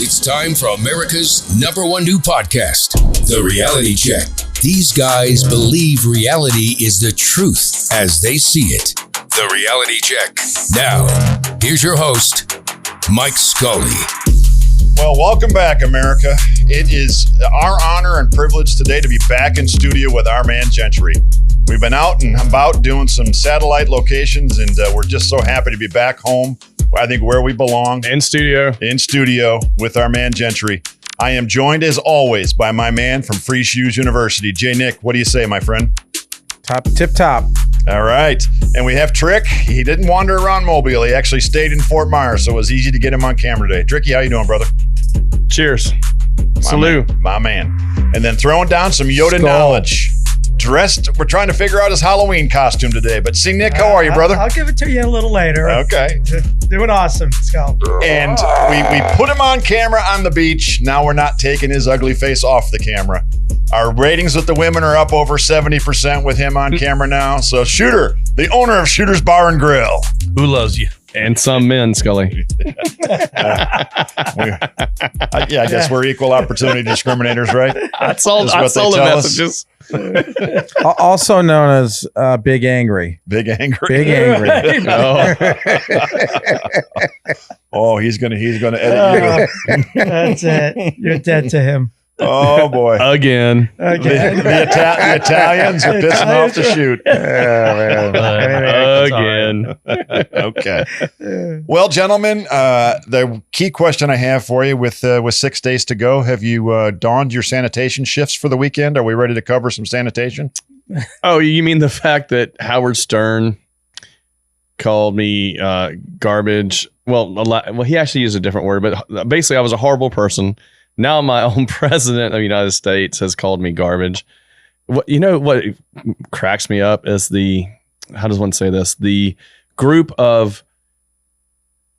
It's time for America's #1 new podcast, The Reality Check. These guys believe reality is the truth as they see it. The Reality Check. Now, here's your host, Mike Scully. Well, welcome back, America. It is our honor and privilege today to be back in studio with our man Gentry. We've been out and about doing some satellite locations, and we're just so happy to be back home. I think where we belong. In studio with our man Gentry. I am joined as always by my man from Free Shoes University, Jay Nick. What do you say, my friend? Tip top. All right. And we have Trick. He didn't wander around Mobile. He actually stayed in Fort Myers, so it was easy to get him on camera today. Tricky, how you doing, brother? Cheers. Salute. My man. And then throwing down some Yoda knowledge. Dressed, we're trying to figure out his Halloween costume today. But see, Nick, how are you, brother? I'll give it to you a little later. Okay. Doing awesome, Scully. And we put him on camera on the beach. Now we're not taking his ugly face off the camera. Our ratings with the women are up over 70% with him on camera now. So Shooter, the owner of Shooter's Bar and Grill. Who loves you? And some men, Scully. I guess we're equal opportunity discriminators, right? That's all the messages. Also known as Big Angry. Big Angry. Big Angry. Oh, he's gonna edit you. That's it. You're dead to him. Oh boy! Again. The Italians are pissing off the shoot. Again. Okay. Well, gentlemen, the key question I have for you with 6 days to go: have you donned your sanitation shifts for the weekend? Are we ready to cover some sanitation? Oh, you mean the fact that Howard Stern called me garbage? Well, he actually used a different word, but basically, I was a horrible person. Now my own president of the United States has called me garbage. What cracks me up is how does one say this? The group of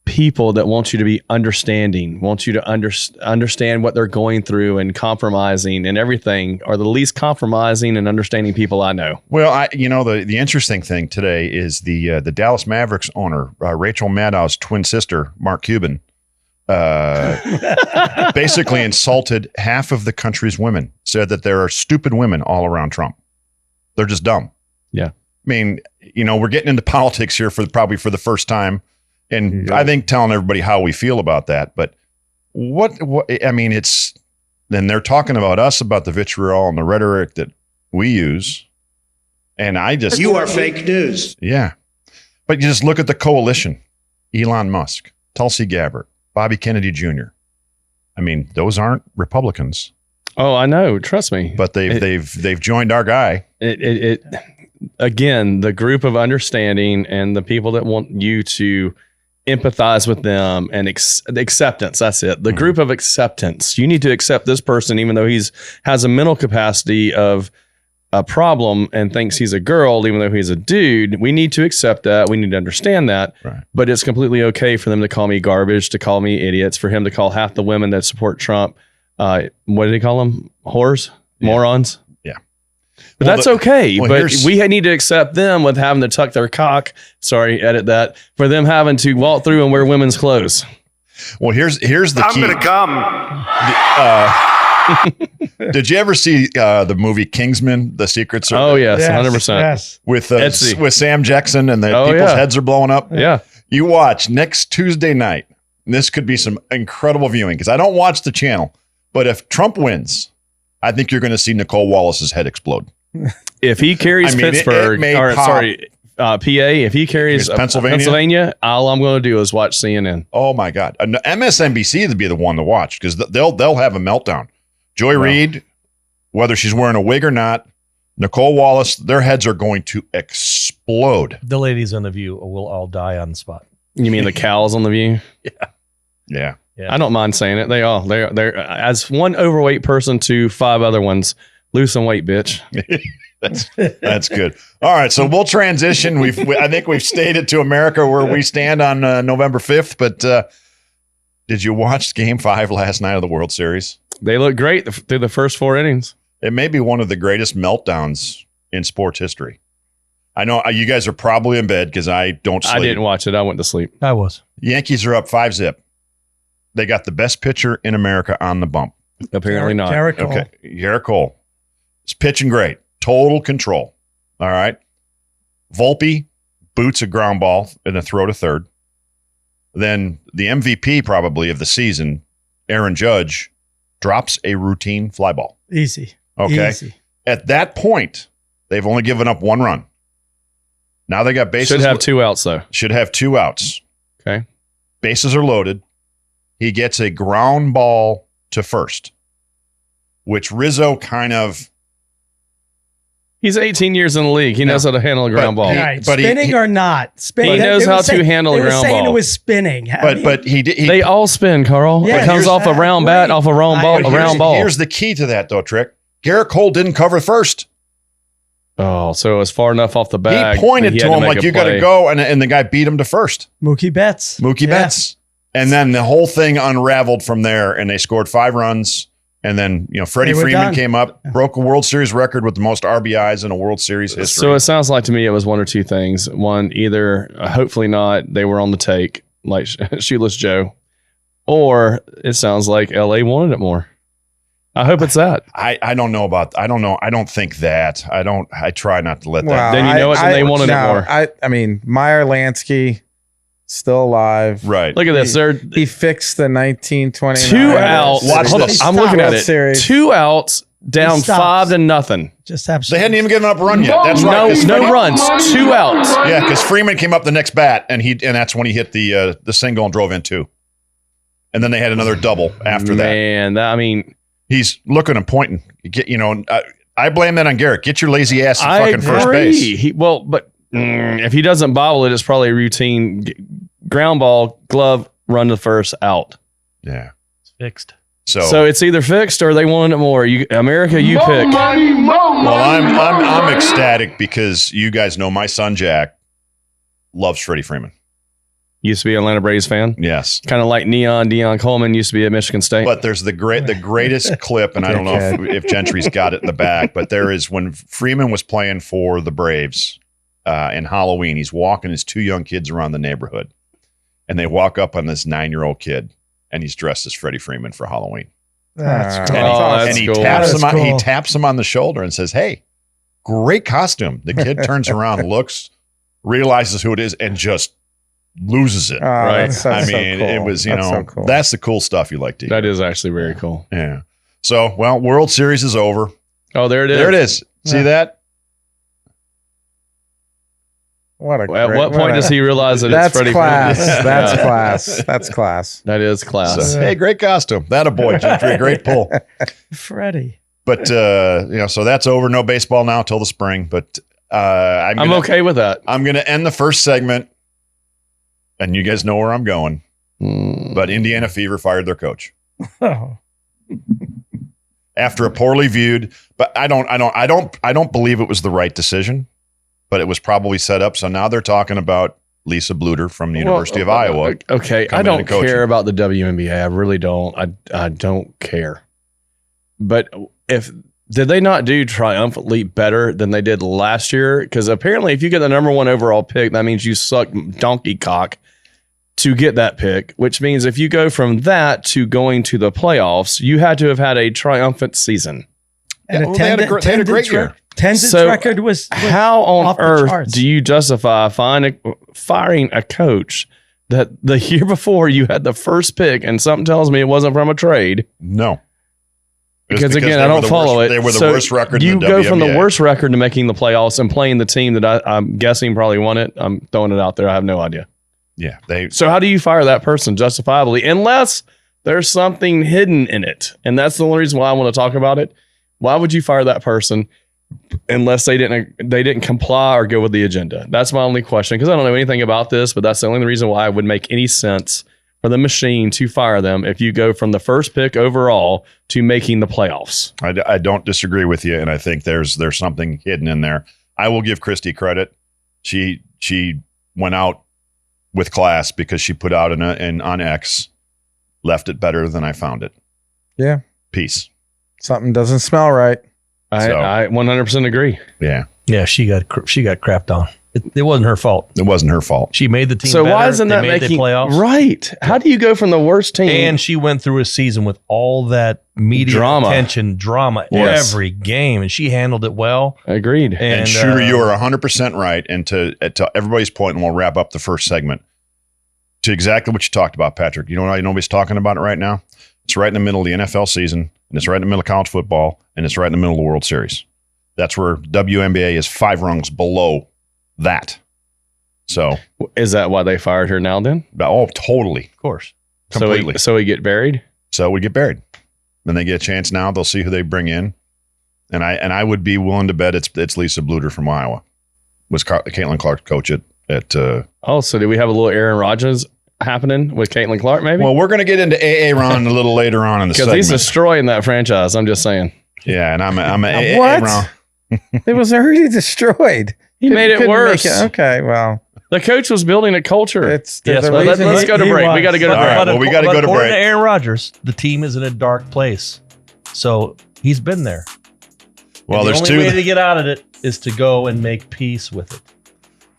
people that want you to be understanding, want you to understand what they're going through and compromising and everything are the least compromising and understanding people I know. Well, the interesting thing today is the Dallas Mavericks owner, Rachel Maddow's twin sister, Mark Cuban, basically insulted half of the country's women, said that there are stupid women all around Trump. They're just dumb. Yeah. I mean, we're getting into politics here probably for the first time. And I think telling everybody how we feel about that. But then they're talking about us, about the vitriol and the rhetoric that we use. And you are fake news. Yeah. But you just look at the coalition, Elon Musk, Tulsi Gabbard, Bobby Kennedy Jr. I mean, those aren't Republicans. Oh, I know. Trust me. But they've joined our guy. Again, the group of understanding and the people that want you to empathize with them and acceptance. That's it. The group of acceptance. You need to accept this person, even though has a mental capacity of a problem and thinks he's a girl, even though he's a dude. We need to accept that. We need to understand that. Right. But it's completely okay for them to call me garbage, to call me idiots, for him to call half the women that support Trump, what did he call them? Whores? Yeah. Morons? Yeah. But that's okay. But we need to accept them with having to tuck their cock. Sorry, edit that. For them having to walk through and wear women's clothes. Well, here's the key. I'm going to come. Did you ever see the movie Kingsman: The Secret Service? Oh yes, 100%. Yes. With Sam Jackson and people's heads are blowing up. Yeah. You watch next Tuesday night. And this could be some incredible viewing because I don't watch the channel, but if Trump wins, I think you're going to see Nicole Wallace's head explode. If he carries Pittsburgh, PA, if he carries Pennsylvania, all I'm going to do is watch CNN. Oh my God, MSNBC would be the one to watch because they'll have a meltdown. Joy Reid, whether she's wearing a wig or not, Nicole Wallace, their heads are going to explode. The ladies on The View will all die on the spot. You mean the cows on The View? Yeah. I don't mind saying it. They're as one overweight person to 5 other ones. Lose some weight, bitch. That's good. All right, so we'll transition. I think we've stated to America where we stand on November 5th. But did you watch Game 5 last night of the World Series? They look great through the first 4 innings. It may be one of the greatest meltdowns in sports history. I know you guys are probably in bed because I don't sleep. I didn't watch it. I went to sleep. I was. Yankees are up 5-0. They got the best pitcher in America on the bump. Apparently not. Garrett Cole. Okay. Garrett Cole. He's pitching great. Total control. All right. Volpe boots a ground ball in a throw to third. Then the MVP probably of the season, Aaron Judge, drops a routine fly ball. Easy. Okay. Easy. At that point, they've only given up 1 run. Now they got bases. Should have 2 outs, though. Should have 2 outs. Okay. Bases are loaded. He gets a ground ball to first, which Rizzo kind of. He's 18 years in the league. He knows how to handle a ground ball. Right. but Spinning or not? Spinning. He knows They were how to handle a they were ground saying ball. It was spinning. But he did. They all spin, Carl. Yeah, it comes here's- off a round bat, right. off a round ball, But a round ball. Here's the key to that, though, Trick. Garrett Cole didn't cover first. Oh, so it was far enough off the bag. He pointed that to had him make like, a you got to play. go. And the guy beat him to first. Mookie Betts. Mookie Yeah. Betts. And then the whole thing unraveled from there, and they scored 5 runs. And then, Freddie They were Freeman done. came up, broke a World Series record with the most RBIs in a World Series history. So it sounds like to me it was one or two things. One, either hopefully not, they were on the take like Shoeless Joe, or it sounds like LA wanted it more. I hope it's that. I don't know about. I don't know. I don't think that. I try not to let that. Well, Then you know it, then they wanted it more. I mean, Meyer Lansky still alive. Right. Look at this. They're He fixed the 1929 2 outs. Watch Hold on. this. I'm looking at World it. Series. 2 outs, down He stops. 5-0. Just have. They hadn't even given up a run yet. That's right. No, 'cause no Freddie- runs. 2 outs. Yeah, because Freeman came up the next bat, and that's when he hit the single and drove in 2. And then they had another double after that. Man, I mean, He's looking and pointing. I blame that on Garrett. Get your lazy ass to I fucking first agree. base. But if he doesn't bobble it, it's probably a routine ground ball, glove, run to first, out. Yeah. It's fixed. So it's either fixed or they wanted it more. America, you pick. Well, I'm ecstatic because you guys know my son Jack loves Freddie Freeman. Used to be an Atlanta Braves fan. Yes. Kind of like Deion Coleman used to be at Michigan State. But there's the greatest clip, and I don't know if Gentry's got it in the back, but there is when Freeman was playing for the Braves in Halloween. He's walking his 2 young kids around the neighborhood, and they walk up on this 9-year-old kid, and he's dressed as Freddie Freeman for Halloween. That's And cool. that's he cool. taps him. That is He cool. taps him on the shoulder and says, "Hey, great costume." The kid turns around, looks, realizes who it is, and just loses it. Right. That's I so mean, cool. it was That's so cool. that's the cool stuff you like to hear. That is actually very cool. Yeah. So, well, World Series is over. Oh, there it is. There it is. See Yeah. that? What a At great- what point a- does he realize that That's it's Freddie class. Freeman? That's Yeah. class. That's class. That is class. So, hey, great costume. That a boy, Gentry. Great pull. Freddie. But so that's over. No baseball now till the spring. But I'm okay with that. I'm gonna end the first segment, and you guys know where I'm going. Mm. But Indiana Fever fired their coach Oh. after a poorly viewed. But I don't believe it was the right decision. But it was probably set up. So now they're talking about Lisa Bluter from the University of Iowa. Okay, I coming in don't and coaching. care about the WNBA. I really don't. I don't care. But did they not do triumphantly better than they did last year? Because apparently, if you get the number 1 overall pick, that means you suck donkey cock to get that pick. Which means if you go from that to going to the playoffs, you had to have had a triumphant season. And Yeah, well, they had a great year. Attendance So, record was How on off the earth charts. do you justify firing a coach that the year before you had the first pick and something tells me it wasn't from a trade? No. It was Because again, they I were don't the follow worst- it. They were the So worst record You in the go from the WNBA. worst record to making the playoffs and playing the team that I'm guessing probably won it. I'm throwing it out there. I have no idea. Yeah. They So how do you fire that person justifiably unless there's something hidden in it? And that's the only reason why I want to talk about it. Why would you fire that person unless they didn't comply or go with the agenda? That's my only question, because I don't know anything about this, but that's the only reason why it would make any sense for the machine to fire them if you go from the first pick overall to making the playoffs. I don't disagree with you, and I think there's something hidden in there. I will give Christy credit. She went out with class because she put out on X, left it better than I found it. Yeah. Peace. Something doesn't smell right. I 100% agree. Yeah. Yeah, she got crapped on. It wasn't her fault. It wasn't her fault. She made the team. So better. why isn't They that made the making playoffs? right? How do you go from the worst team And she went through a season with all that media Drama. drama Yes. every game, and she handled it well. Agreed. And Shooter, you are 100% right. And to everybody's point, and we'll wrap up the first segment, to exactly what you talked about, Patrick. You know what nobody's talking about it right now? It's right in the middle of the NFL season, and it's right in the middle of college football, and it's right in the middle of the World Series. That's where WNBA is 5 rungs below that. So, Is that why they fired her now then? oh, totally. Of course. Completely. So he get buried? So we get buried. Then they get a chance now. They'll see who they bring in. And I would be willing to bet it's Lisa Bluter from Iowa. Was Caitlin Clark coach at Oh, so do we have a little Aaron Rodgers happening with Caitlin Clark maybe? well, we're going to get into AA Ron a little later on in the Because segment. he's destroying that franchise. I'm just saying. Yeah, and I'm a AA What? Ron. It was already destroyed. He made it Couldn't worse. make it- okay, well, The coach was building a culture. it's Yes, the well, reason let's go to he break. We was. got to go to All break. right, well, we gotta go to according break. to Aaron Rodgers, the team is in a dark place. So he's been there. Well, And there's the only way two. to get out of it is to go and make peace with it.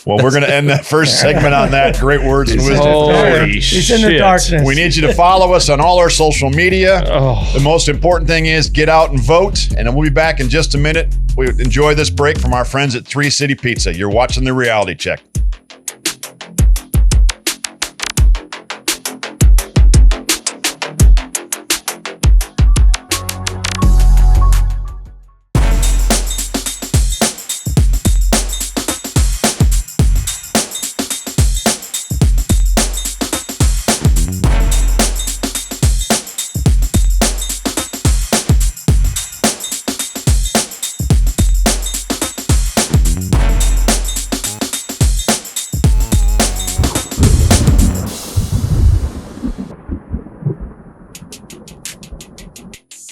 Well, we're going to end that first segment on that. Great words and wisdom. Holy He's in the shit. darkness. We need you to follow us on all our social media. Oh, The most important thing is get out and vote. And then we'll be back in just a minute. We enjoy this break from our friends at 3 City Pizza. You're watching The Reality Check.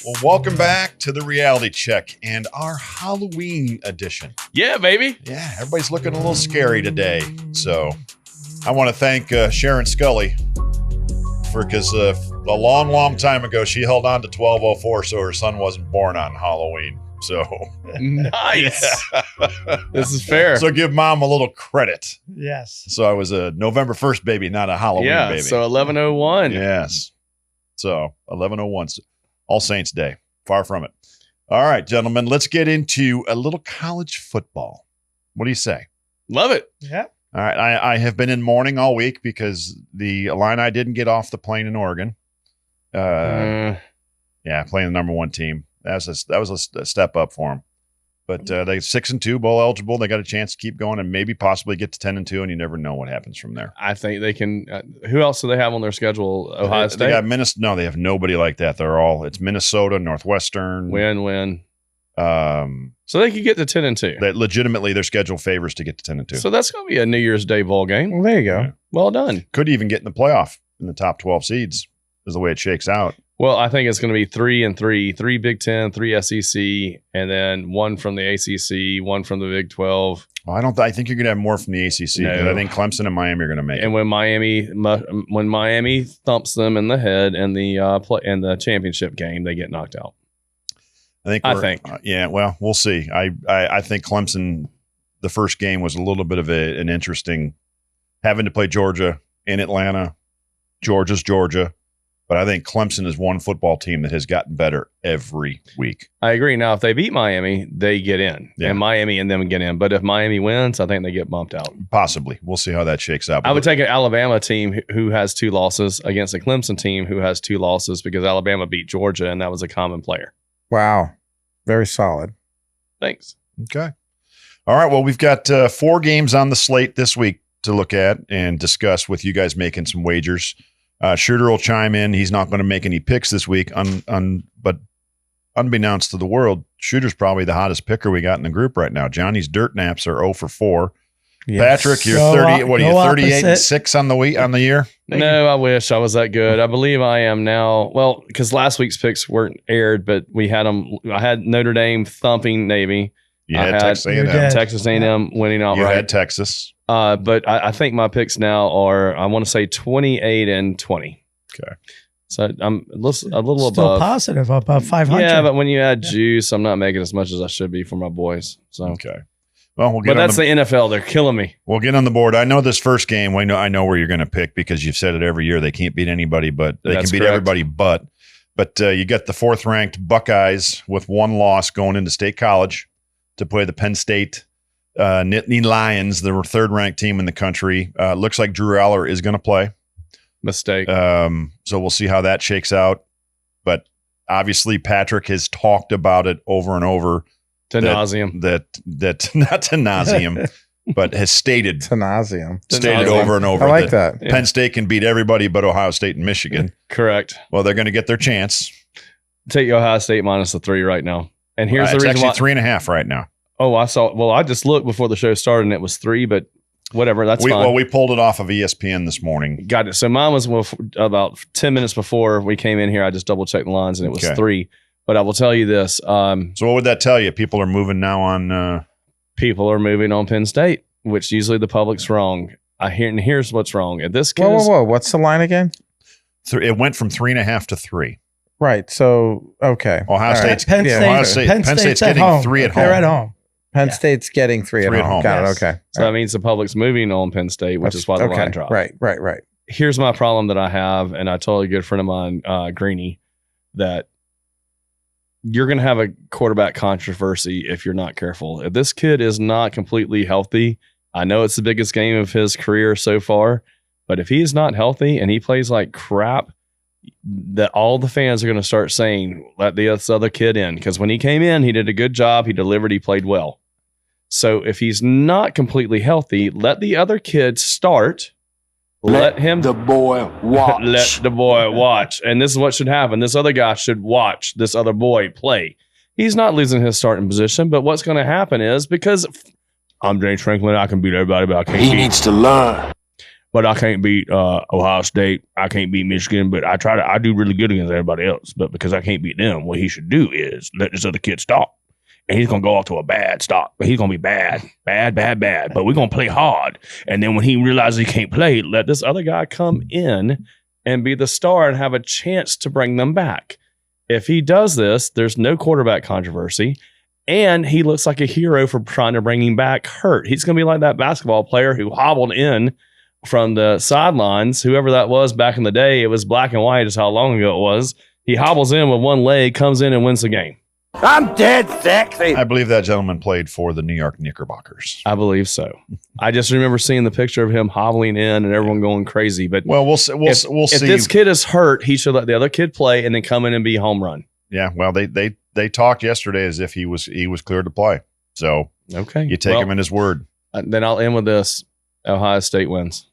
Well, welcome back to The Reality Check and our Halloween edition. yeah, baby. Yeah, everybody's looking a little scary today. So I want to thank Sharon Scully because a long, long time ago, she held on to 1204 so her son wasn't born on Halloween. So, Nice. This is fair. so give mom a little credit. Yes. So I was a November 1st baby, not a Halloween yeah. baby. So 1101. Yes. So 1101, All Saints Day. Far from it. All right, gentlemen, let's get into a little college football. What do you say? Love it. Yeah. All right, I have been in mourning all week because the Illini didn't get off the plane in Oregon. Yeah, playing the number 1 team. That was a step up for them. But they 6-2, bowl eligible. They got a chance to keep going and maybe possibly get to 10-2, and you never know what happens from there. I think they can. Who else do they have on their schedule? Ohio They State. got Minnesota. No, they have nobody like that. It's Minnesota, Northwestern. Win. Um, So they could get to 10-2. that legitimately their schedule favors to get to 10-2. So that's going to be a New Year's Day bowl game. well, there you go. Yeah. Well done. Could even get in the playoff in the top 12 seeds is the way it shakes out. Well, I think it's going to be 3-3, 3 Big Ten, 3 SEC, and then 1 from the ACC, 1 from the Big 12. Well, I think you're going to have more from the ACC because No. I think Clemson and Miami are going to make it. And when Miami thumps them in the head in the championship game, they get knocked out. I I think. Yeah, well, we'll see. I think Clemson, the first game was a little bit of an interesting having to play Georgia in Atlanta. Georgia's Georgia. But I think Clemson is one football team that has gotten better every week. I agree. Now, if they beat Miami, they get in, Yeah. and Miami and them get in. But if Miami wins, I think they get bumped out. Possibly. We'll see how that shakes out. I would take an Alabama team who has 2 losses against a Clemson team who has 2 losses because Alabama beat Georgia, and that was a common player. Wow. Very solid. Thanks. Okay. All right. Well, we've got 4 games on the slate this week to look at and discuss with you guys making some wagers. Shooter will chime in. He's not going to make any picks this week, but unbeknownst to the world, Shooter's probably the hottest picker we got in the group right now. Johnny's dirt naps are 0 for 4. Yes. Patrick, you're Go 30. What are you? go 38 and opposite. 6 on the year. No, I wish I was that good. I believe I am now. Well, because last week's picks weren't aired, but we had them. I had Notre Dame thumping Navy. You I had had- Texas You A&M. did. Texas A&M winning You outright. had Texas. But I think my picks now are, I want to say 28 and 20. Okay. So I'm a little Still above. positive, above 500. Yeah, but when you add juice, I'm not making as much as I should be for my boys. So Okay. Well, we'll get But on that's the NFL. They're killing me. We'll get on the board. I know this first game. I know where you're going to pick because you've said it every year. They can't beat anybody, but they That's can beat correct. everybody. But you got the 4th-ranked Buckeyes with 1 loss going into State College to play the Penn State Nittany Lions, the 3rd-ranked team in the country. Looks like Drew Aller is going to play. Mistake. So we'll see how that shakes out. But obviously, Patrick has talked about it over and over. To nauseum. That not to nauseum, but has stated Tenasium. over and over. I like that. Yeah. Penn State can beat everybody but Ohio State and Michigan. Correct. Well, they're going to get their chance. Take Ohio State minus the 3 right now. And here's the It's reason actually why. 3.5 right now. Oh, I saw. Well, I just looked before the show started and it was 3, but whatever. That's fine. We pulled it off of ESPN this morning. Got it. So mine was about 10 minutes before we came in here. I just double checked the lines and it was Okay. 3. But I will tell you this. So what would that tell you? People are moving now on. People are moving on Penn State, which usually the public's wrong. And here's what's wrong. If this kid Whoa. What's the line again? It went from 3.5 to 3. Right. So, okay. Ohio All State's Penn Yeah, State, Penn State's getting at home. 3 at They're home. at home. Penn Yeah. State's getting 3 at 3 at home. home. Got Yes. it. Okay. So that means the public's moving on Penn State, which is why the line dropped. Right. Here's my problem that I have, and I told a good friend of mine, Greeny, that you're going to have a quarterback controversy if you're not careful. If this kid is not completely healthy, I know it's the biggest game of his career so far, but if he's not healthy and he plays like crap, that all the fans are going to start saying, let this other kid in. Because when he came in, he did a good job. He delivered. He played well. So if he's not completely healthy, let the other kid start. Let the boy watch. Let the boy watch. And this is what should happen. This other guy should watch this other boy play. He's not losing his starting position, but what's going to happen is because I'm James Franklin, I can beat everybody, but I can't He needs to learn. But I can't beat Ohio State. I can't beat Michigan, but I do really good against everybody else. But because I can't beat them, what he should do is let this other kid stop. And he's going to go off to a bad stop. He's going to be bad. But we're going to play hard. And then when he realizes he can't play, let this other guy come in and be the star and have a chance to bring them back. If he does this, there's no quarterback controversy. And he looks like a hero for trying to bring him back hurt. He's going to be like that basketball player who hobbled in from the sidelines, whoever that was back in the day. It was black and white is how long ago it was. He hobbles in with one leg, comes in and wins the game. I'm dead sexy. I believe that gentleman played for the New York Knickerbockers. I believe so. I just remember seeing the picture of him hobbling in and everyone going crazy. But Well, we'll see. We'll if see. this kid is hurt, he should let the other kid play and then come in and be home run. Yeah. Well, they talked yesterday as if he was cleared to play. So Okay. you take him in his word. Then I'll end with this. Ohio State wins.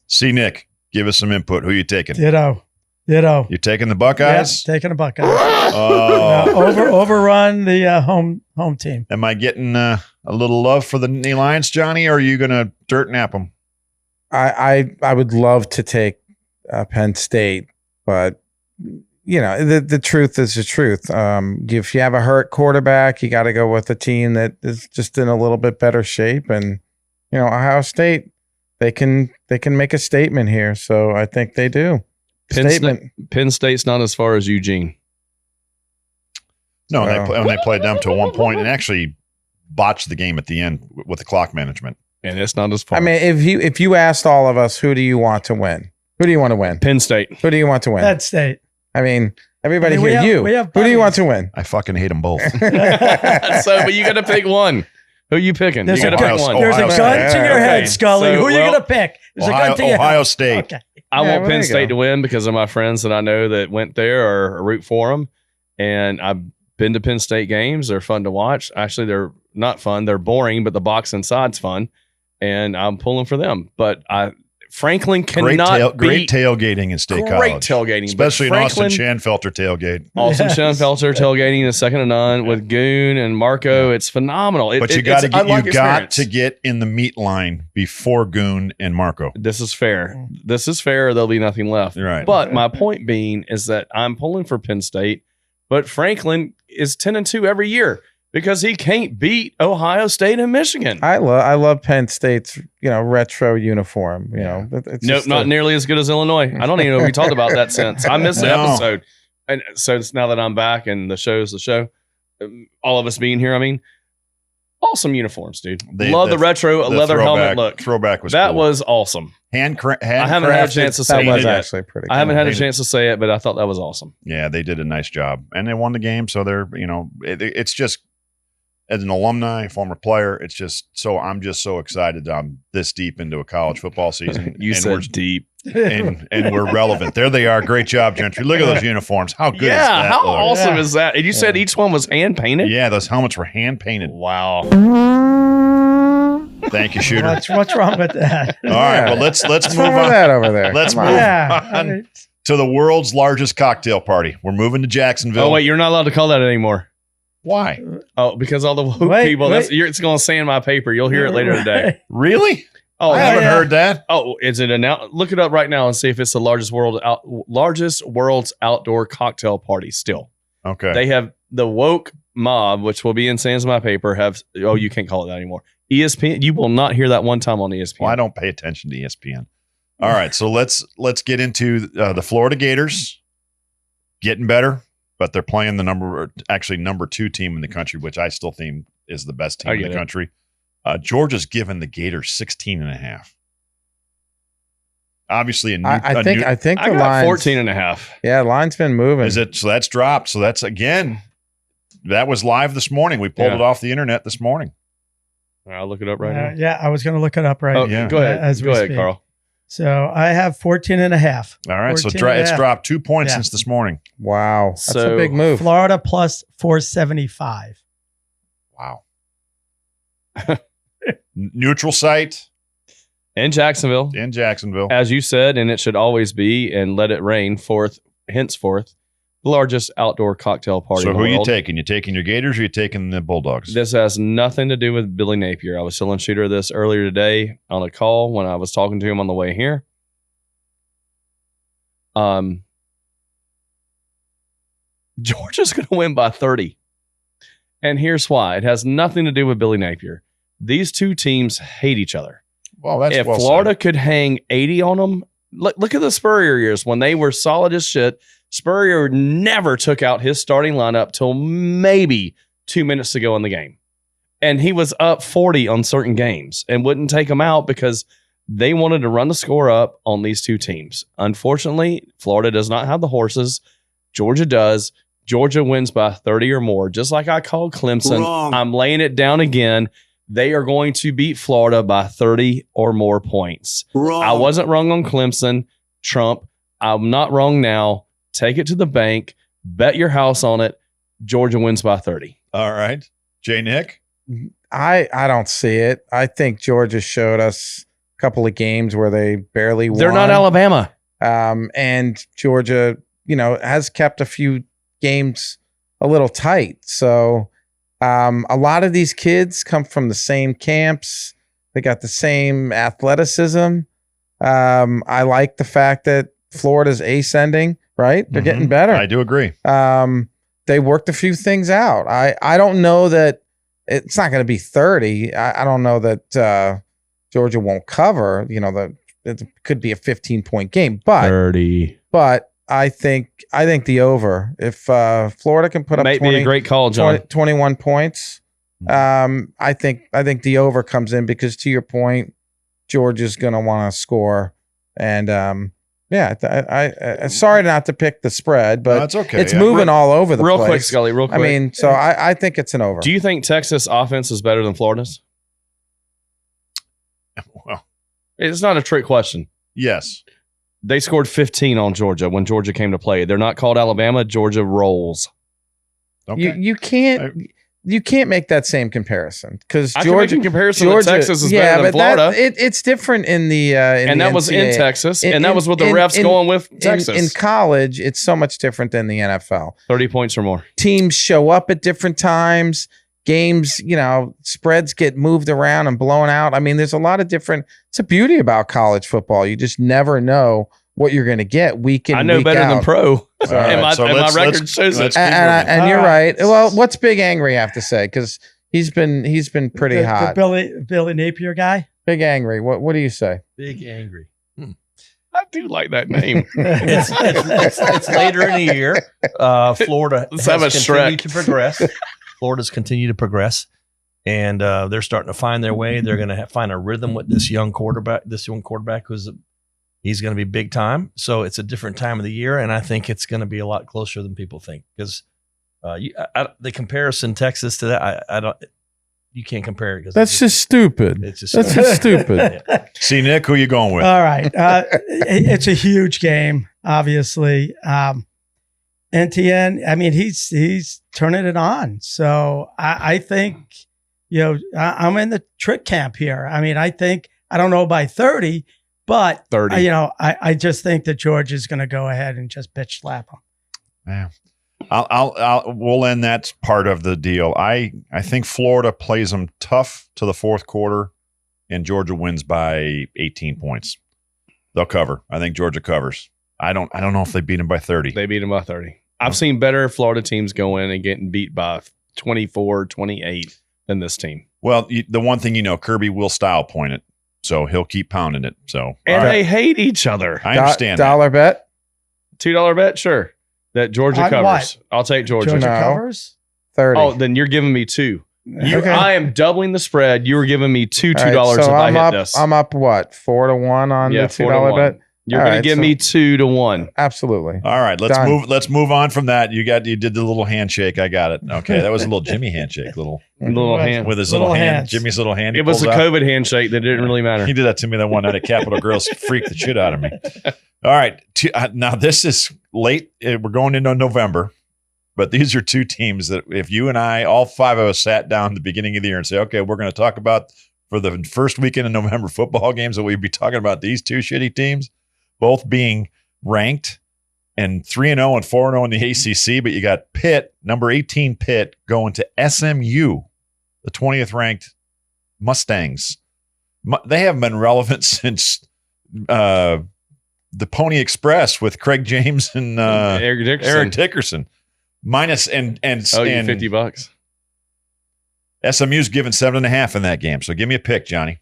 See, Nick, give us some input. Who you taking? Ditto. You taking the Buckeyes? Yep, taking a Buckeyes. Oh, Overrun the home team. am I getting a little love for the Nittany Lions, Johnny, or are you going to dirt nap them? I would love to take Penn State, but you know the truth is the truth. If you have a hurt quarterback, you got to go with a team that is just in a little bit better shape. And you know Ohio State, they can make a statement here. So I think they do. Penn State's not as far as Eugene. No, Well. they played them to one point and actually botched the game at the end with the clock management. And it's not as far. I mean, if you asked all of us, who do you want to win? Who do you want to win? Penn State. Who do you want to win? Penn State. I mean, everybody we here, have- we have who do you want buddies. to win? I fucking hate them both. But you got to pick one. Who you picking? There's You got to Ohio- pick one. There's a Ohio gun State. to your head, Okay. Scully. So, Who are you well, going to pick? There's a gun to your Ohio head. State. Okay. I Yeah, want well, Penn there you State go. to win because of my friends that I know that went there or root for them. And I've been to Penn State games. They're fun to watch. Actually, they're not fun. They're boring, but the box inside's fun. And I'm pulling for them. But Franklin Great, cannot great beat tailgating in State great College. tailgating. Especially But an Austin Franklin- Schanfelter tailgate. Austin Yes. Schoenfelter tailgating is second to none with Goon and Marco. It's phenomenal. But you got to get in the meat line before Goon and Marco. This is fair. This is fair. Or there'll be nothing left. Right. But my point being is that I'm pulling for Penn State, but Franklin is 10-2 every year because he can't beat Ohio State and Michigan. I love Penn State's retro uniform. It's Nope, just not nearly as good as Illinois. I don't even know if we talked about that since. I missed the No. episode. And so it's now that I'm back and the show's the show, all of us being here, I mean, Awesome uniforms, dude. They- Love the retro leather helmet look. Throwback was That cool. was awesome. I haven't had a chance to say That was it yet. actually pretty I haven't cool. had a chance to say it, but I thought that was awesome. Yeah, they did a nice job, and they won the game. So they're, it's just as an alumni, former player, it's just so I'm just so excited that I'm this deep into a college football season. You and said we're, deep. and we're relevant. There they are. Great job, Gentry. Look at those uniforms. How good is that? How look? awesome is that? And you said each one was hand painted? Yeah, those helmets were hand painted. Wow. Thank you, shooter. What's wrong with that? All right, well let's What's move wrong with on. that over there? Let's Come move on. Yeah. on to the world's largest cocktail party. We're moving to Jacksonville. Oh, wait, you're not allowed to call that anymore. Why? Oh, because all the hoop Wait, people, wait. it's going to say in my paper. You'll hear it later today. Really? Oh, I haven't yeah. heard that. Oh, is it announced? Look it up right now and see if it's the largest world's outdoor cocktail party still. Okay. They have the woke mob, which will be in Sans My Paper, you can't call it that anymore. ESPN, you will not hear that one time on ESPN. Well, I don't pay attention to ESPN. All right, so let's get into the Florida Gators getting better, but they're playing the number 2 team in the country, which I still think is the best team in the country. Georgia's given the Gators 16.5. Obviously, I think I the got line's 14.5. Yeah, line's been moving. is it? So that's dropped. So that's again. That was live this morning. We pulled Yeah. it off the internet this morning. I'll look it up right now. Yeah, I was going to look it up right Oh, yeah. go ahead. as we Go ahead, speak. Carl. So I have 14 and a half. All right, so 14 it's yeah. dropped 2 points Yeah. since this morning. Wow, that's So, a big move. Florida plus 475. Wow. Neutral site In Jacksonville, in Jacksonville. as you said, and it should always be, and let it rain, henceforth, the largest outdoor cocktail party So in the who are you world. taking? You taking your Gators or you taking the Bulldogs? This has nothing to do with Billy Napier. I was telling Shooter this earlier today on a call when I was talking to him on the way here. Georgia's going to win by 30. And here's why. It has nothing to do with Billy Napier. These two teams hate each other. Well, that's If well Florida said. could hang 80 on them, look at the Spurrier years when they were solid as shit. Spurrier never took out his starting lineup till maybe 2 minutes to go in the game. And he was up 40 on certain games and wouldn't take them out because they wanted to run the score up on these two teams. Unfortunately, Florida does not have the horses. Georgia does. Georgia wins by 30 or more. Just like I called Clemson, Wrong. I'm laying it down again. They are going to beat Florida by 30 or more points. Wrong. I wasn't wrong on Clemson, Trump. I'm not wrong now. Take it to the bank. Bet your house on it. Georgia wins by 30. All right. J. Nick? I don't see it. I think Georgia showed us a couple of games where they barely won. They're not Alabama. And Georgia, has kept a few games a little tight. So a lot of these kids come from the same camps. They got the same athleticism. I like the fact that Florida's ascending, right? They're getting better. I do agree. They worked a few things out. I don't know that it's not going to be 30. I don't know that Georgia won't cover. It could be a 15-point game, but 30. I think the over. If Florida can put up Might 20, be a great call, John. 21 points, I think the over comes in because, to your point, Georgia's going to want to score. And I sorry not to pick the spread, but No, it's okay. it's Yeah. moving all over the Real place. quick, Scully, real quick. I mean, so I think it's an over. Do you think Texas offense is better than Florida's? Well, It's not a trick question. yes. They scored 15 on Georgia when Georgia came to play. They're not called Alabama. Georgia rolls. Okay. You can't make that same comparison because I can make Georgia a comparison that Texas is better than Florida. It's different in the And the that was in NCAA. Texas. In- And that was with the in- refs in- going with Texas. In college, it's so much different than the NFL. 30 points or more. Teams show up at different times. Games, spreads get moved around and blown out. I mean, there's a lot of different. It's a beauty about college football. You just never know what you're going to get week in. I know week better out. than pro. All right, and my, so and my let's- record let's- shows let's it. keep moving. And you're All right. right. Well, what's Big Angry have to say? Because he's been pretty the hot. Billy Napier guy. Big Angry. What do you say? Big angry. I do like that name. It's later in the year. Florida Let's has have a continued Shrek. to progress. Florida's continued to progress. and they're starting to find their way. They're going to find a rhythm with this young quarterback. He's going to be big time. So it's a different time of the year, and I think it's going to be a lot closer than people think because the comparison Texas to that, I don't. You can't compare it. That's just stupid. It's just That's just stupid. Yeah. See, Nick, who you going with? All right. It's a huge game, obviously. NTN, I mean, he's turning it on. So I think, I'm in the trick camp here. I mean, I don't know by 30, but 30. I just think that George is going to go ahead and just bitch slap him. Yeah. We'll end that part of the deal. I think Florida plays them tough to the fourth quarter, and Georgia wins by 18 points. They'll cover. I think Georgia covers. I don't know if they beat them by 30. They beat them by 30. I've seen better Florida teams go in and getting beat by 24, 28 than this team. Well, the one thing Kirby will style point it, so he'll keep pounding it. So And they hate each other. I understand. Dollar bet. $2 bet, sure. That Georgia On covers. what? I'll take Georgia. Georgia No. covers? 30. Oh, then you're giving me 2. Okay. I am doubling the spread. You were giving me $2 All right, if so I I'm hit up, this. I'm up what? 4-1 on the $2 4-1. bet? You're All going right, to give so- me 2-1. Absolutely. All right, let's Done. move on from that. You did the little handshake. I got it. Okay, that was a little Jimmy handshake, little Little hand. with his Little little hand. hands. Jimmy's little hand. he It was a pulls out. COVID handshake that didn't really matter. He did that to me that one night at Capitol Girls. Freaked the shit out of me. All right, now this is late. We're going into November, but these are two teams that if you and I, all five of us, sat down at the beginning of the year and say, okay, we're going to talk about for the first weekend of November football games, that we'd be talking about these two shitty teams, both being ranked and 3-0 and 4-0 in the ACC. But you got Pitt, number 18 Pitt, going to SMU, the 20th ranked Mustangs. They haven't been relevant since the Pony Express with Craig James and Eric Dickerson. Minus and you $50. SMU's given 7.5 in that game. So give me a pick, Johnny.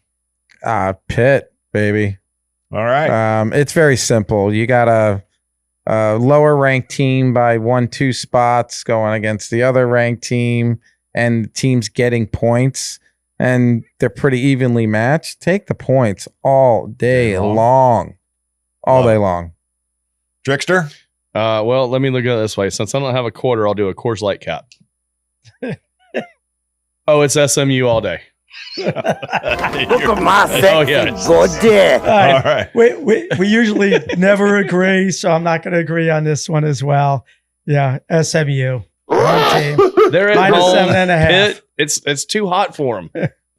Pitt, baby. All right. It's very simple. You got a lower ranked team by 1-2 spots going against the other ranked team, and the team's getting points, and they're pretty evenly matched. Take the points all day long. All day long. Trickster? Well, let me look at it this way. Since I don't have a quarter, I'll do a Coors Light cap. Oh, it's SMU all day. Look at my Oh, yeah. sexy good dick. All right. All right. We usually never agree, so I'm not going to agree on this one as well. Yeah, SMU. One team. They're at Minus home. 7.5. Pitt, it's too hot for them.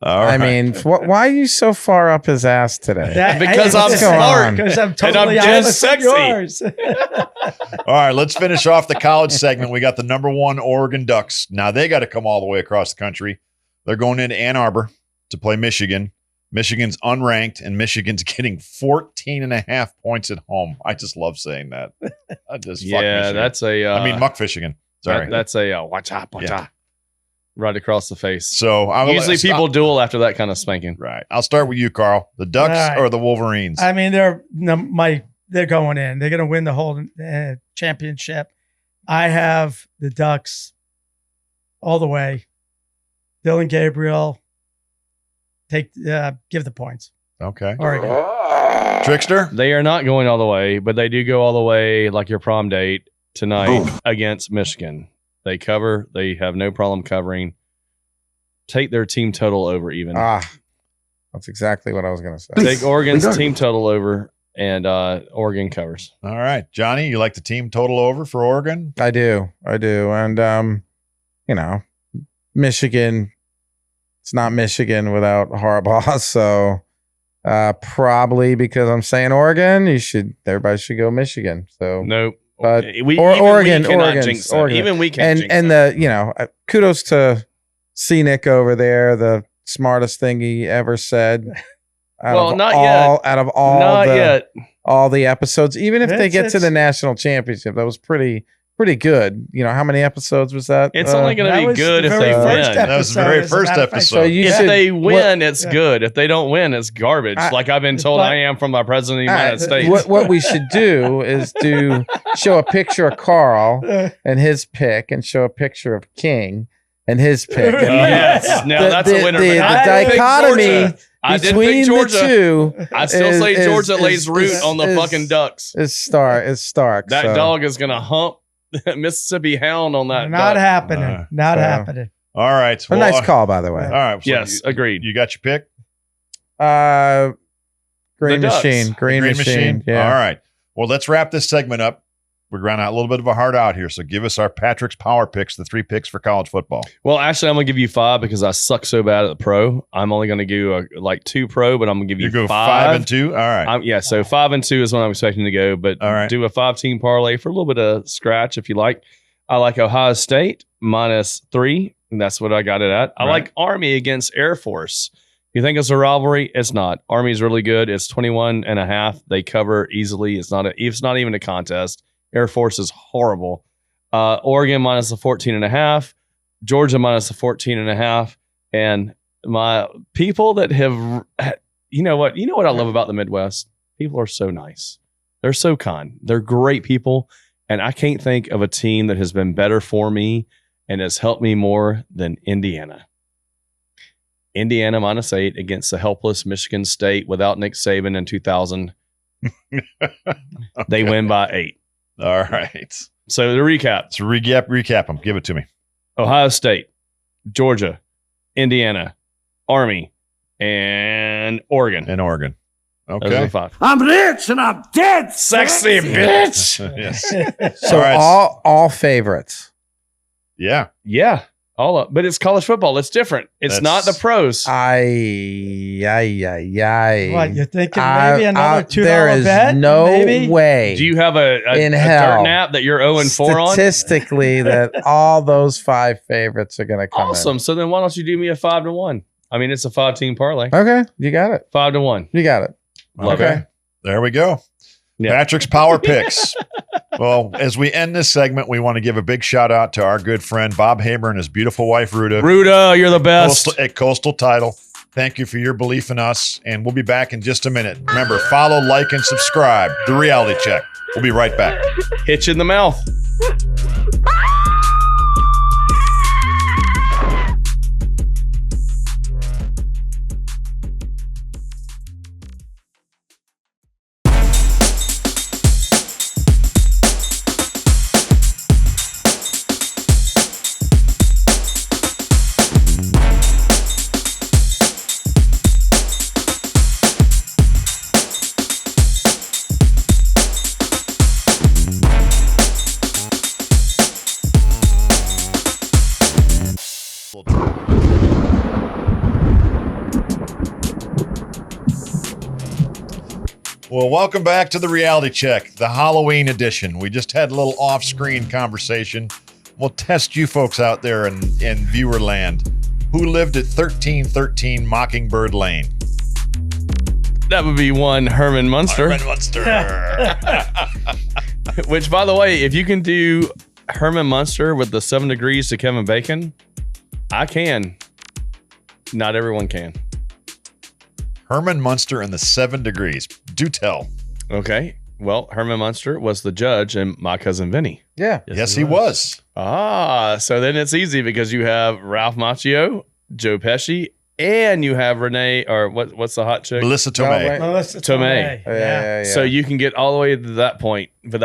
All right. I mean, why are you so far up his ass today? Because I'm smart. Because I'm And totally I'm just honest with sexy. yours. All right, let's finish off the college segment. We got the number 1 Oregon Ducks. Now they got to come all the way across the country. They're going into Ann Arbor to play Michigan. Michigan's unranked, and Michigan's getting 14.5 points at home. I just love saying that. I just fuck Michigan. That's a. Muck Michigan. Sorry. That's a watch out. Right across the face. So Usually people duel after that kind of spanking. Right. I'll start with you, Carl. The Ducks All right. or the Wolverines? I mean, they're going in. They're going to win the whole championship. I have the Ducks all the way. Dylan Gabriel, give the points. Okay. Oregon. Trickster? They are not going all the way, but they do go all the way like your prom date tonight against Michigan. They cover. They have no problem covering. Take their team total over even. That's exactly what I was going to say. Take Oregon's team total over, and Oregon covers. All right. Johnny, you like the team total over for Oregon? I do. And, Michigan, it's not Michigan without Harbaugh. So probably because I'm saying Oregon, everybody should go Michigan. So Nope. But Oregon Oregon. Even we can't jinx and it. Kudos to Scenic over there, the smartest thing he ever said. Out of all the episodes, even if they get to the national championship, that was pretty good. How many episodes was that? It's only going to be good if they win. That was the very first episode. So if they win, it's good. If they don't win, it's garbage. Like I've been told I am from my president of the United States. What we should do is show a picture of Carl and his pick, and show a picture of King, and his pick. Yes. Now that's a winner. The I picked dichotomy Georgia. I did between pick the Georgia. two I still say Georgia lays root on the is- fucking Ducks. is stark. That so. dog is gonna hump Mississippi Hound on that. Not duck. happening. Not so- happening. All right. A nice call, by the way. All right. So Yes, agreed. You got your pick? Green The Ducks. Machine. Green Machine. Yeah. All right. Well, let's wrap this segment up. We're running out a little bit of a heart out here. So give us our Patrick's Power Picks, the 3 picks for college football. Well, actually, I'm gonna give you 5 because I suck so bad at the pro. I'm only gonna do like 2 pro, but I'm gonna give you You go 5. 5 and 2. All right. Yeah, so 5 and 2 is what I'm expecting to go, but All right. do a 5-team parlay for a little bit of scratch if you like. I like Ohio State -3. And that's what I got it at. I Right. like Army against Air Force. You think it's a rivalry? It's not. Army's really good. It's 21.5. They cover easily. It's not even a contest. Air Force is horrible. Oregon -14.5. Georgia -14.5. And my people that have, you know what I love about the Midwest? People are so nice. They're so kind. They're great people. And I can't think of a team that has been better for me and has helped me more than Indiana. Indiana -8 against the helpless Michigan State without Nick Saban in 2000. They win by 8. All right. So to recap, So recap them. Give it to me. Ohio State, Georgia, Indiana, Army, and Oregon. In Oregon. Those are Okay. the 5. I'm rich and I'm dead. Sexy bitch. Yes. So All right. all favorites. Yeah. Yeah. But it's college football. It's different. It's not the That's- pros. What, You're thinking maybe another $2 There is bet? no maybe? way Do you have a in dirt hell nap that you're 0-4 on? statistically that all those 5 favorites are going to come Awesome. So then why don't you do me a 5-1? I mean, it's a 5-team parlay. in. Okay, you got it. 5-1. You got it. Love Okay. it. There we go. Yeah. Patrick's Power Picks. Well, as we end this segment, we want to give a big shout out to our good friend Bob Hamer and his beautiful wife, Ruda. Ruda, you're the best. At Coastal Title. Thank you for your belief in us, and we'll be back in just a minute. Remember, follow, like, and subscribe. The Reality Check. We'll be right back. Hit you in the mouth. Well, welcome back to the Reality Check, the Halloween edition. We just had a little off-screen conversation. We'll test you folks out there in viewer land. Who lived at 1313 Mockingbird Lane? That would be one Herman Munster. Herman Munster. Which, by the way, if you can do Herman Munster with the 7 degrees to Kevin Bacon, I can. Not everyone can. Herman Munster and the 7 Degrees. Do tell. Okay. Well, Herman Munster was the judge in My Cousin Vinny. Yeah. Yes, he was. So then it's easy because you have Ralph Macchio, Joe Pesci, and you have Renee, or what's the hot chick? Melissa Oh, Tomei. wait. Melissa Tomei. Tomei. Yeah. So you can get all the way to that point. But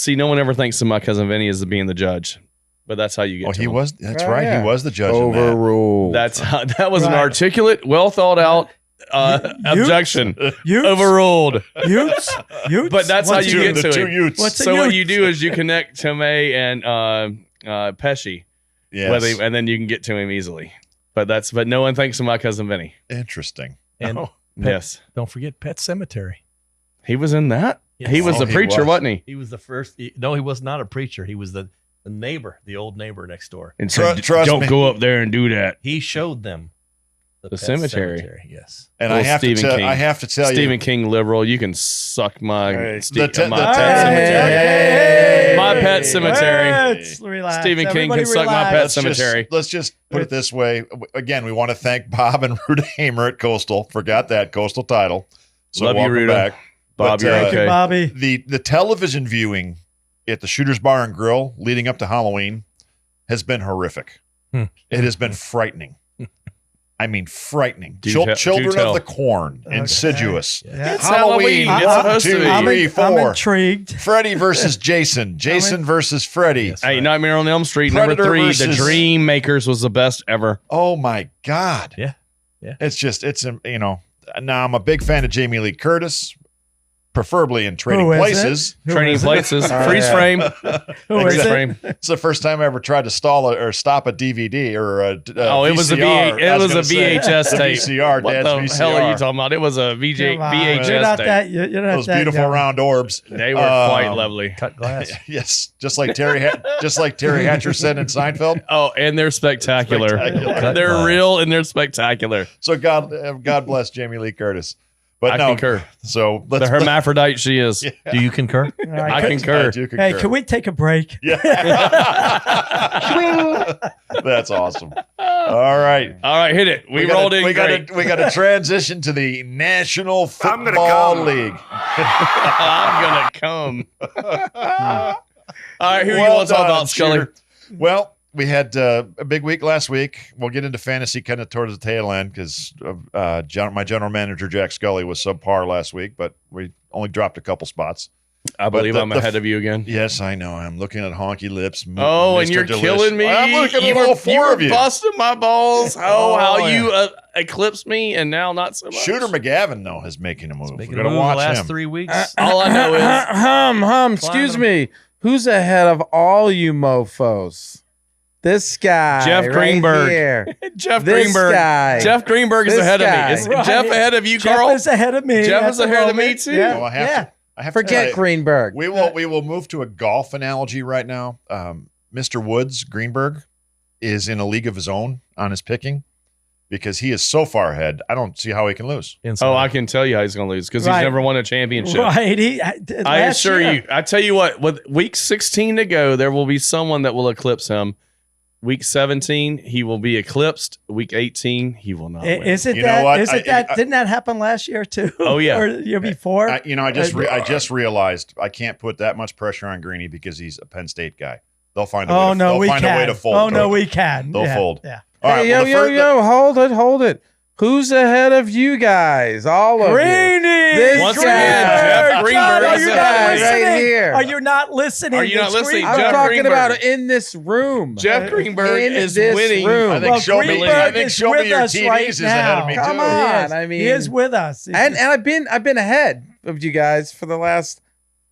no one ever thinks of My Cousin Vinny as being the judge. But that's how you get Oh, to he him. was. That's Oh, right. yeah. He was the judge. in that. Overruled. That was an Right. articulate, well thought out objection. Utes? Overruled. Utes? Utes? But that's how What's you a- get the to two him. Utes. What's a So what Ute? you do is you connect Tomei and Pesci, Yes. and then you can get to him easily. But no one thinks of My Cousin Vinny. Interesting. And Oh. Yes, don't forget Pet Cemetery. he was in that. Yes. He was Oh, the he preacher, was. wasn't he? He was the first. No, he was not a preacher. He was the neighbor, the old neighbor next door. And said, trust "Don't me." go up there and do that." He showed them The Pet cemetery. Yes. And Well, I have Stephen to tell. King. I have to tell Stephen you. King, liberal. You can suck my Hey, Ste- the my Pet Pet Cemetery. Hey, My Pet Cemetery. Let's relax. Stephen King Everybody can suck my relax. Pet Let's just- Cemetery. Let's just put it this way. Again, we want to thank Bob and Ruda Hamer at Coastal. Forgot that Coastal Title. So Love you, welcome Ruda. back. Bob, But, you're Thank you, okay. Bobby. The television viewing at the Shooters Bar and Grill leading up to Halloween has been horrific. It has been frightening. I mean, frightening. Do Children tell. of the Corn, Insidious, Yeah. It's Halloween, Halloween. It's supposed to be. 1, 2, 3, 4. I'm intrigued. Freddy versus Jason. Jason versus Freddy. Yes. Hey, Right. Nightmare on Elm Street, Predator number 3, versus- The Dream Makers was the best ever. Oh my God. Yeah. Now I'm a big fan of Jamie Lee Curtis, preferably in Trading Who is Places. Who Training is it? Places, Oh, freeze yeah. frame, Who is freeze it? frame. It's the first time I ever tried to stop a DVD or a Oh, it was a VCR. it I was a gonna say, VHS the tape. VCR, What Dad's the VCR. hell are you talking about? It was a Come on. You're VHS not tape. that. You're not Those that beautiful young. round orbs. They were quite lovely. Cut glass. Yes, just like Terry Hatcher said in Seinfeld. Oh, and they're spectacular. Spectacular. They're Cut real and they're spectacular. So God bless Jamie Lee Curtis. But I no, concur. So The let's. hermaphrodite she is. Do you concur? All right, I could- concur. I do concur. Hey, can we take a break? Yeah. That's awesome. All right. All right, hit it. We rolled in great. We got to transition to the National Football League. I'm gonna come. All right, who you Well want to talk done, about, Scully? Shooter. Well, we had a big week last week. We'll get into fantasy kind of towards the tail end because my general manager, Jack Scully, was subpar last week, but we only dropped a couple spots. I believe the- I'm the- ahead of you again. Yes, I know. I'm looking at honky lips. Oh, and Mr. you're Delish. killing me. I'm looking you at were, all four you were of you. busting my balls. Oh, How yeah. you eclipsed me and now not so much. Shooter McGavin, though, is making a move. Making We're a going to move watch the last him. 3 weeks. All I know is Excuse me. Who's ahead of all you mofos? This guy. Jeff right Greenberg. here. Jeff This Greenberg. guy. Jeff Greenberg is This ahead guy. of me. Is Right. Jeff ahead of you, Jeff Carl? is ahead of me. Jeff at is the ahead of me, moment. too. Yeah. Well, I have to Forget tell you, Greenberg. we will move to a golf analogy right now. Mr. Woods Greenberg is in a league of his own on his picking because he is so far ahead. I don't see how he can lose. Inside. Oh, I can tell you how he's going to lose because Right. he's never won a championship. Right. I assure you. I tell you what, with week 16 to go, there will be someone that will eclipse him. Week 17, he will be eclipsed. Week 18, he will not win. Is it You know that? what? Is it I- that? Didn't that happen last year too? Oh, yeah. or the year before? I just realized I can't put that much pressure on Greeny because he's a Penn State guy. They'll find a way. Oh to, no, they'll we find can. a way to fold. Oh no, we can. They'll Yeah, fold. Yeah. All right, Hey, well, the yo, first- hold it. Who's ahead of you guys? All of you. Greeny. This Once guy. again, Jeff Greenberg John, are is you ahead. not Right listening? here. Are you not listening? Are you not It's listening? Greenberg. I'm Jeff talking Greenberg. about it in this room. Jeff Greenberg In is this winning. room. I think Well, show me. Greenberg I think is show me with your us TVs right is ahead of me now. too. Come He on. is. I mean, he is with us. and I've been ahead of you guys for the last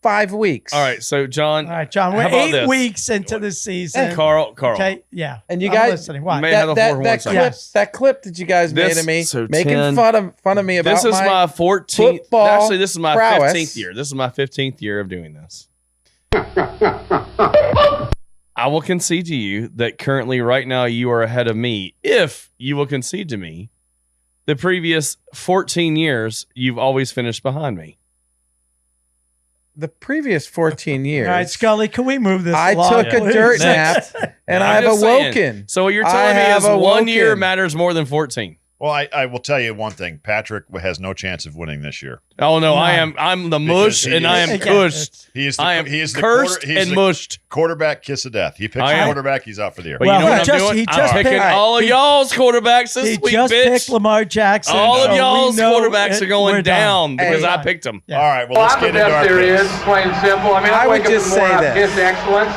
5 weeks. All right, so John, all right, John. How We're about 8 this? weeks into the season. Carl. Okay. Yeah. And you I'm guys- listening. What? May I have the floor for 1 second? Yes. that clip that you guys This- made of me so making 10 fun of me about This is my 14th. football Actually, this is my prowess. 15th year. This is my 15th year of doing this. I will concede to you that currently, right now, you are ahead of me. If you will concede to me, the previous 14 years, you've always finished behind me. the previous 14 years. All right, Scully. Can we move this? I along, took a please? dirt nap and I'm I've just saying. awoken. So what you're I telling me have is 1 year awoken. matters more than 14. Well, I will tell you one thing. Patrick has no chance of winning this year. Oh no, None. I'm the mush he and I is- am Again, cushed. He is I am he is the cursed quarter- he's and the mushed. quarterback kiss of death. He picks I the am. quarterback, he's out for the year. But Well, you know what he I'm just- doing? he I'm just picking picked- all of he- y'all's quarterbacks He this week, just bitch. picked Lamar Jackson. All so of we y'all's know quarterbacks are we're going done. down because Hey. I picked them. Yeah. All right, well, let's I'm get the into best our there picks. is, plain and simple. I mean, I I would wake up in just the morning, say I this. kiss excellence.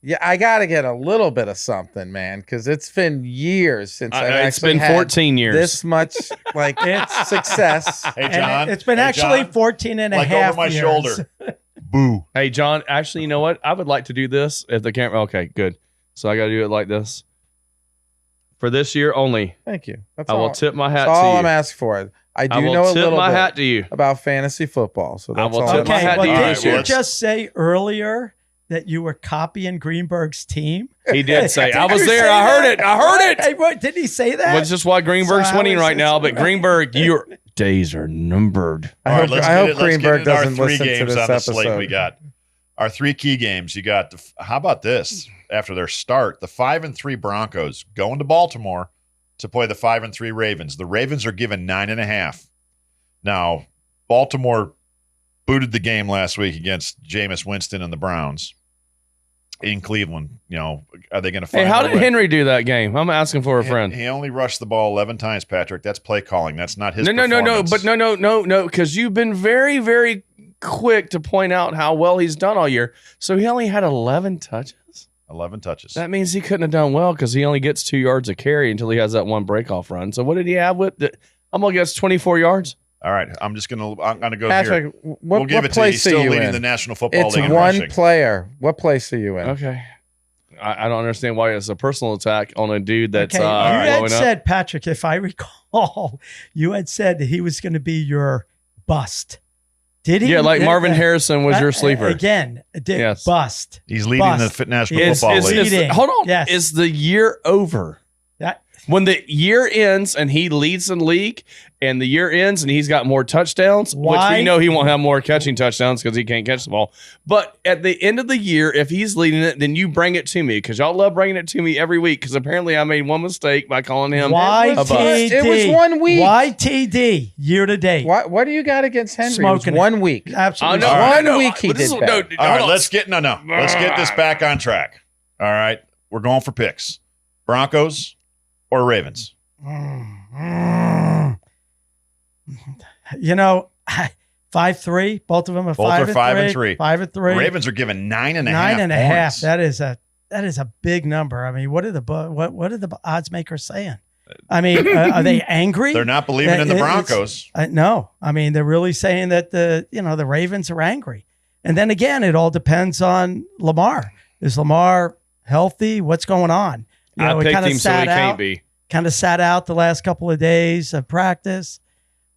Yeah, I got to get a little bit of something, man, because it's been years since I've It's actually been had 14 years. this much like It's- success. Hey, And John. it's been Hey, actually John, 14 and a like half over my years. shoulder. Boo. Hey, John, actually, you know what? I would like to do this if the camera. Okay, good. So I got to do it like this. For this year only, Thank you. That's I will all. tip my hat That's all to I'm you. asking for. I do I will know a tip little my bit hat to you. about fantasy football, so I that's will all. tip I'm my Okay, hat well, to you. All did right, you well, let's- just say earlier that you were copying Greenberg's team? He did say, Did I was you there. say I heard that? it. I heard it. Hey, what, did he say that? Which is why Greenberg's So how winning is right this- now. But Greenberg, your days are numbered. I All hope, right, let's I get hope it- let's get Greenberg into our doesn't three listen to games this on the slate episode. we got. Our 3 key games. You got how about this? After their start, the 5-3 Broncos going to Baltimore to play the 5-3 Ravens. The Ravens are given 9.5. Now, Baltimore booted the game last week against Jameis Winston and the Browns. in Cleveland. Are they going to Hey, find? how a did way? Henry do that game? I'm asking for a friend. He only rushed the ball 11 times, Patrick. That's play calling. That's not his. No, but no, because you've been very, very quick to point out how well he's done all year. So he only had 11 touches. 11 touches. That means he couldn't have done well because he only gets 2 yards a carry until he has that one breakoff run. So what did he have with? I'm gonna guess 24 yards. All right, I'm gonna go Patrick, here. what, We'll give what it to you. He's place are still you leading in? the National Football It's League in one rushing. player. What place are you in? Okay. I don't understand why it's a personal attack on a dude that's Okay, you blowing had up. said, Patrick, if I recall, you had said that he was going to be your bust. Did he? Yeah, like Marvin Harrison was your sleeper. Again, Yes. bust. He's leading Bust. the National Is- Football is- League. League. hold on. Yes. Is the year over? That, When the year ends and he leads the league and the year ends and he's got more touchdowns, which Why? we know he won't have more catching touchdowns because he can't catch the ball. But at the end of the year, if he's leading it, then you bring it to me because y'all love bringing it to me every week because apparently I made one mistake by calling him a bust. YTD. It was 1 week. YTD, year to date. What do you got against Henry? Smoking it was 1 week. Absolutely. I know, One I know. week he But this did is- better. no, All hold right, on. let's get this back on track. All right, we're going for picks. Broncos or Ravens? You know, 5-3. Both of them are Both 5 are 5 and 3. 5 and 3. Ravens are given 9.5. 9.5. points. That is a big number. I mean, what are the odds makers saying? I mean, are they angry? They're not believing in the Broncos. No. I mean, they're really saying that the Ravens are angry. And then again, it all depends on Lamar. Is Lamar healthy? What's going on? I he picked kinda him so he sat can't out. be. Kind of sat out the last couple of days of practice.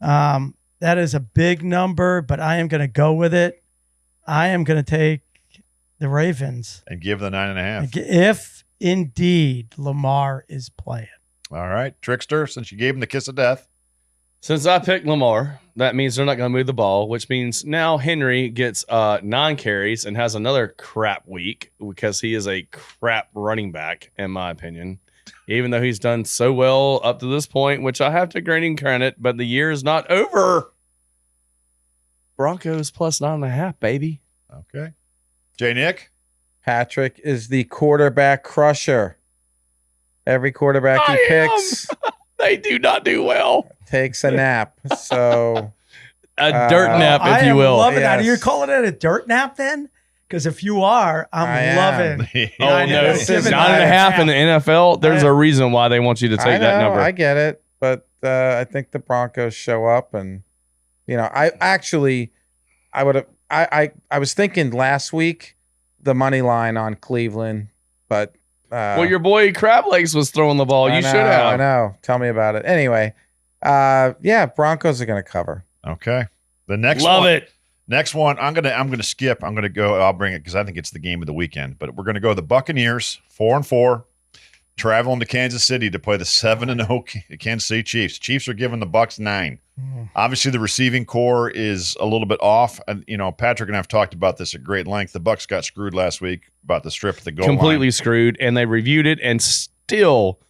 That is a big number, but I am going to go with it. I am going to take the Ravens And give the 9.5. if indeed Lamar is playing. All right, Trickster, since you gave him the kiss of death. Since I picked Lamar, that means they're not going to move the ball, which means now Henry gets 9 carries and has another crap week because he is a crap running back, in my opinion. Even though he's done so well up to this point, which I have to grant him credit, but the year is not over. Broncos plus 9.5, baby. Okay. J. Nick? Patrick is the quarterback crusher. Every quarterback he I am. picks They do not do well. takes a nap. So A dirt nap, if I you am will. loving that. Are you Yes. calling it a dirt nap then? Because if you are, I I'm am. loving. Oh, I know. no. This is 9.5 in the NFL. There's I- a reason why they want you to I take know, that number. I get it, but I think the Broncos show up, and I would have. I was thinking last week the money line on Cleveland, but well, your boy Crab Legs was throwing the ball. I You know, should have. I know. Tell me about it. Anyway, yeah, Broncos are going to cover. Okay. The next Love one. it. Next one, I'm gonna skip. I'm gonna go. I'll bring it because I think it's the game of the weekend. But we're gonna go the Buccaneers 4-4, traveling to Kansas City to play the 7-0 Kansas City Chiefs. Chiefs are giving the Bucs 9. Obviously, the receiving core is a little bit off. And Patrick and I have talked about this at great length. The Bucs got screwed last week about the strip at the goal Completely line. screwed, and they reviewed it and still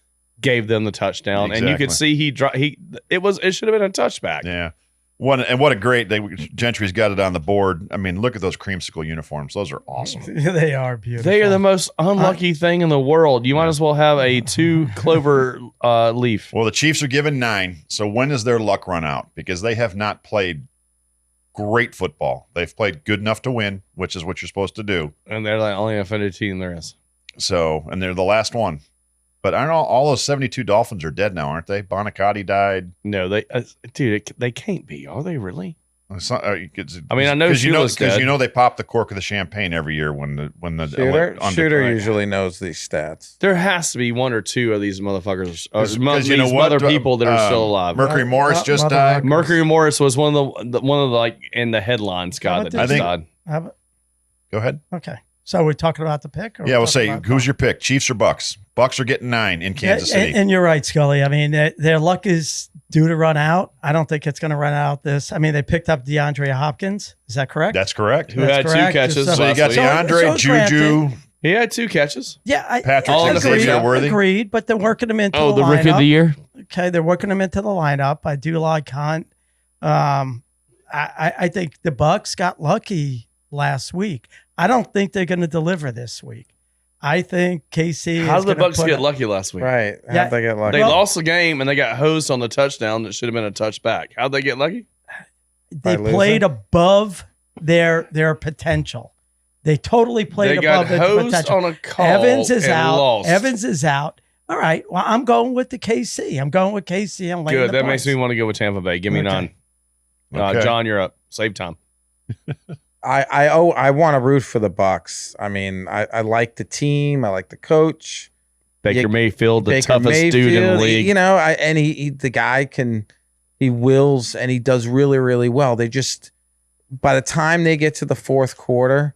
gave them the touchdown. And you could see it should have been a touchback. Yeah. What a great Gentry's got it on the board. I mean, look at those creamsicle uniforms. Those are awesome. They are beautiful. They are the most unlucky thing in the world. You might as well have a 2 clover leaf. Well, the Chiefs are given 9. So when does their luck run out? Because they have not played great football. They've played good enough to win, which is what you're supposed to do. And they're the only offended team there is. So, and they're the last one. But I don't know, all those 72 Dolphins are dead now, aren't they? Bonacotti died. No, they can't be. Are they really? It's not- I mean, I know Shula's because dead. they pop the cork of the champagne every year when the Shooter undeclared- usually knows these stats. There has to be 1 or 2 of these motherfuckers, or 'Cause these other people that are still alive. Mercury Morris just Mother- died. Mercury Morris was one of the like in the headlines guy How that about just this? died. Go ahead. Okay. So we're talking about the pick? Or Yeah, we'll talking say, about- who's your pick? Chiefs or Bucks? Bucks are getting 9 in Kansas Yeah, City. and you're right, Scully. I mean, their luck is due to run out. I don't think it's going to run out this. I mean, they picked up DeAndre Hopkins. Is that correct? That's correct. Who That's had correct. 2 catches? So So you got last week. DeAndre, so Juju. He had 2 catches. Yeah, Patrick All in the agreed, Xavier Worthy? agreed, but they're working him into Oh, the the lineup. rookie of the year. Okay, they're working him into the lineup. I do like Hunt. I think the Bucks got lucky last week. I don't think they're going to deliver this week. I think KC. How is did the gonna Bucks put get up- lucky last week? Right. Yeah. How'd they get lucky? They Well- lost the game and they got hosed on the touchdown that should have been a touchback. How'd they get lucky? They By losing? played above their potential. They totally played They got above their hosed potential. on a call. Evans is and out. Lost. Evans is out. All right. Well, I'm going with the KC. I'm going with KC. I'm laying Good. the That points. makes me want to go with Tampa Bay. Give me Okay. 9. Okay. John, you're up. Save time. I want to root for the Bucks. I mean, I like the team. I like the coach. Baker Mayfield, the Baker toughest dude in the Mayfield, league. You know, and the guy he wills and he does really, really well. They just, by the time they get to the fourth quarter,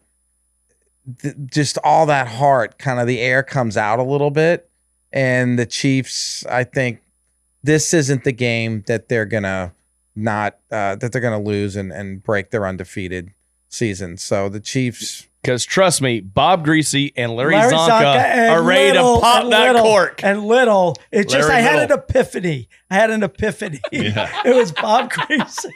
just all that heart, kind of the air comes out a little bit. And the Chiefs, I think this isn't the game that they're gonna lose and break their undefeated season. So the Chiefs. Because trust me, Bob Greasy and Larry Zonka Zonka and are ready Little to pop and that Little cork. And Little. It just, Larry I had Little. an epiphany. Yeah. It was Bob Greasy.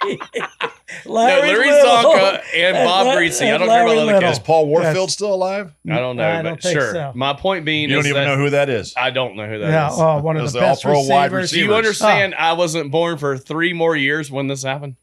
Larry Little, Zonka and Bob La- Greasy. I and don't care about Larry other Little. Is kids. Paul Warfield Yes. still alive? I don't know, I but don't think sure. so. My point being You is don't even that know who that is. I don't know who that is. Yeah, oh, one of Those the are best all-pro wide receivers. Do you receivers. understand I wasn't born for 3 more years when this happened?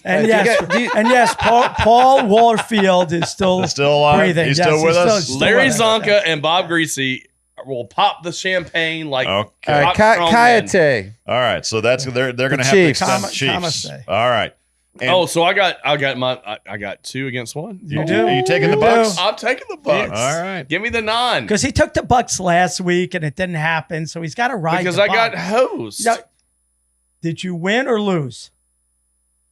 And You yes, got- do you- and yes, Paul Warfield is still Still alive? breathing. He's Yes, still with us? still Larry with us. Zonka and Bob Greasy will pop the champagne like Okay. All right, hot strong men. Kayate. All right. So they're going to have to Chiefs. extend the Kama Chiefs. say. All right. And Oh, so I got 2 against 1. You do. Are you taking the You Bucks? do. I'm taking the Bucks. All right. Give me the 9 Because he took the Bucks last week and it didn't happen, so he's got to ride. because the I got Bucks. hosed. No, did you win or lose?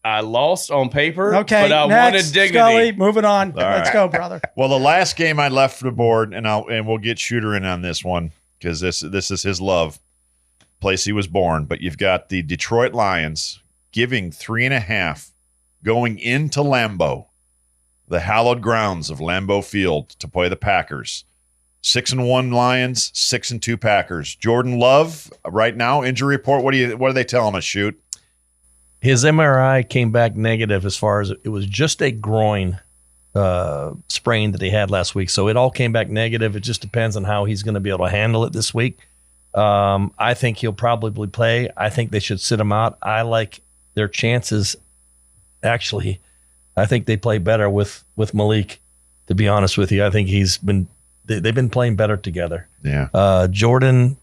I lost on paper, Okay, but I next, wanted dignity. Scully, moving on. All Let's right. go, brother. Well, the last game I left for the board, and we'll get Shooter in on this one because this is his love, place he was born. But you've got the Detroit Lions giving 3.5 going into Lambeau, the hallowed grounds of Lambeau Field, to play the Packers. 6-1 Lions, 6-2 Packers. Jordan Love right now injury report. What are they telling us? Shoot. His MRI came back negative as far as it was just a groin sprain that he had last week. So it all came back negative. It just depends on how he's going to be able to handle it this week. I think he'll probably play. I think they should sit him out. I like their chances. Actually, I think they play better with Malik, to be honest with you. I think they've been playing better together. Yeah. Jordan,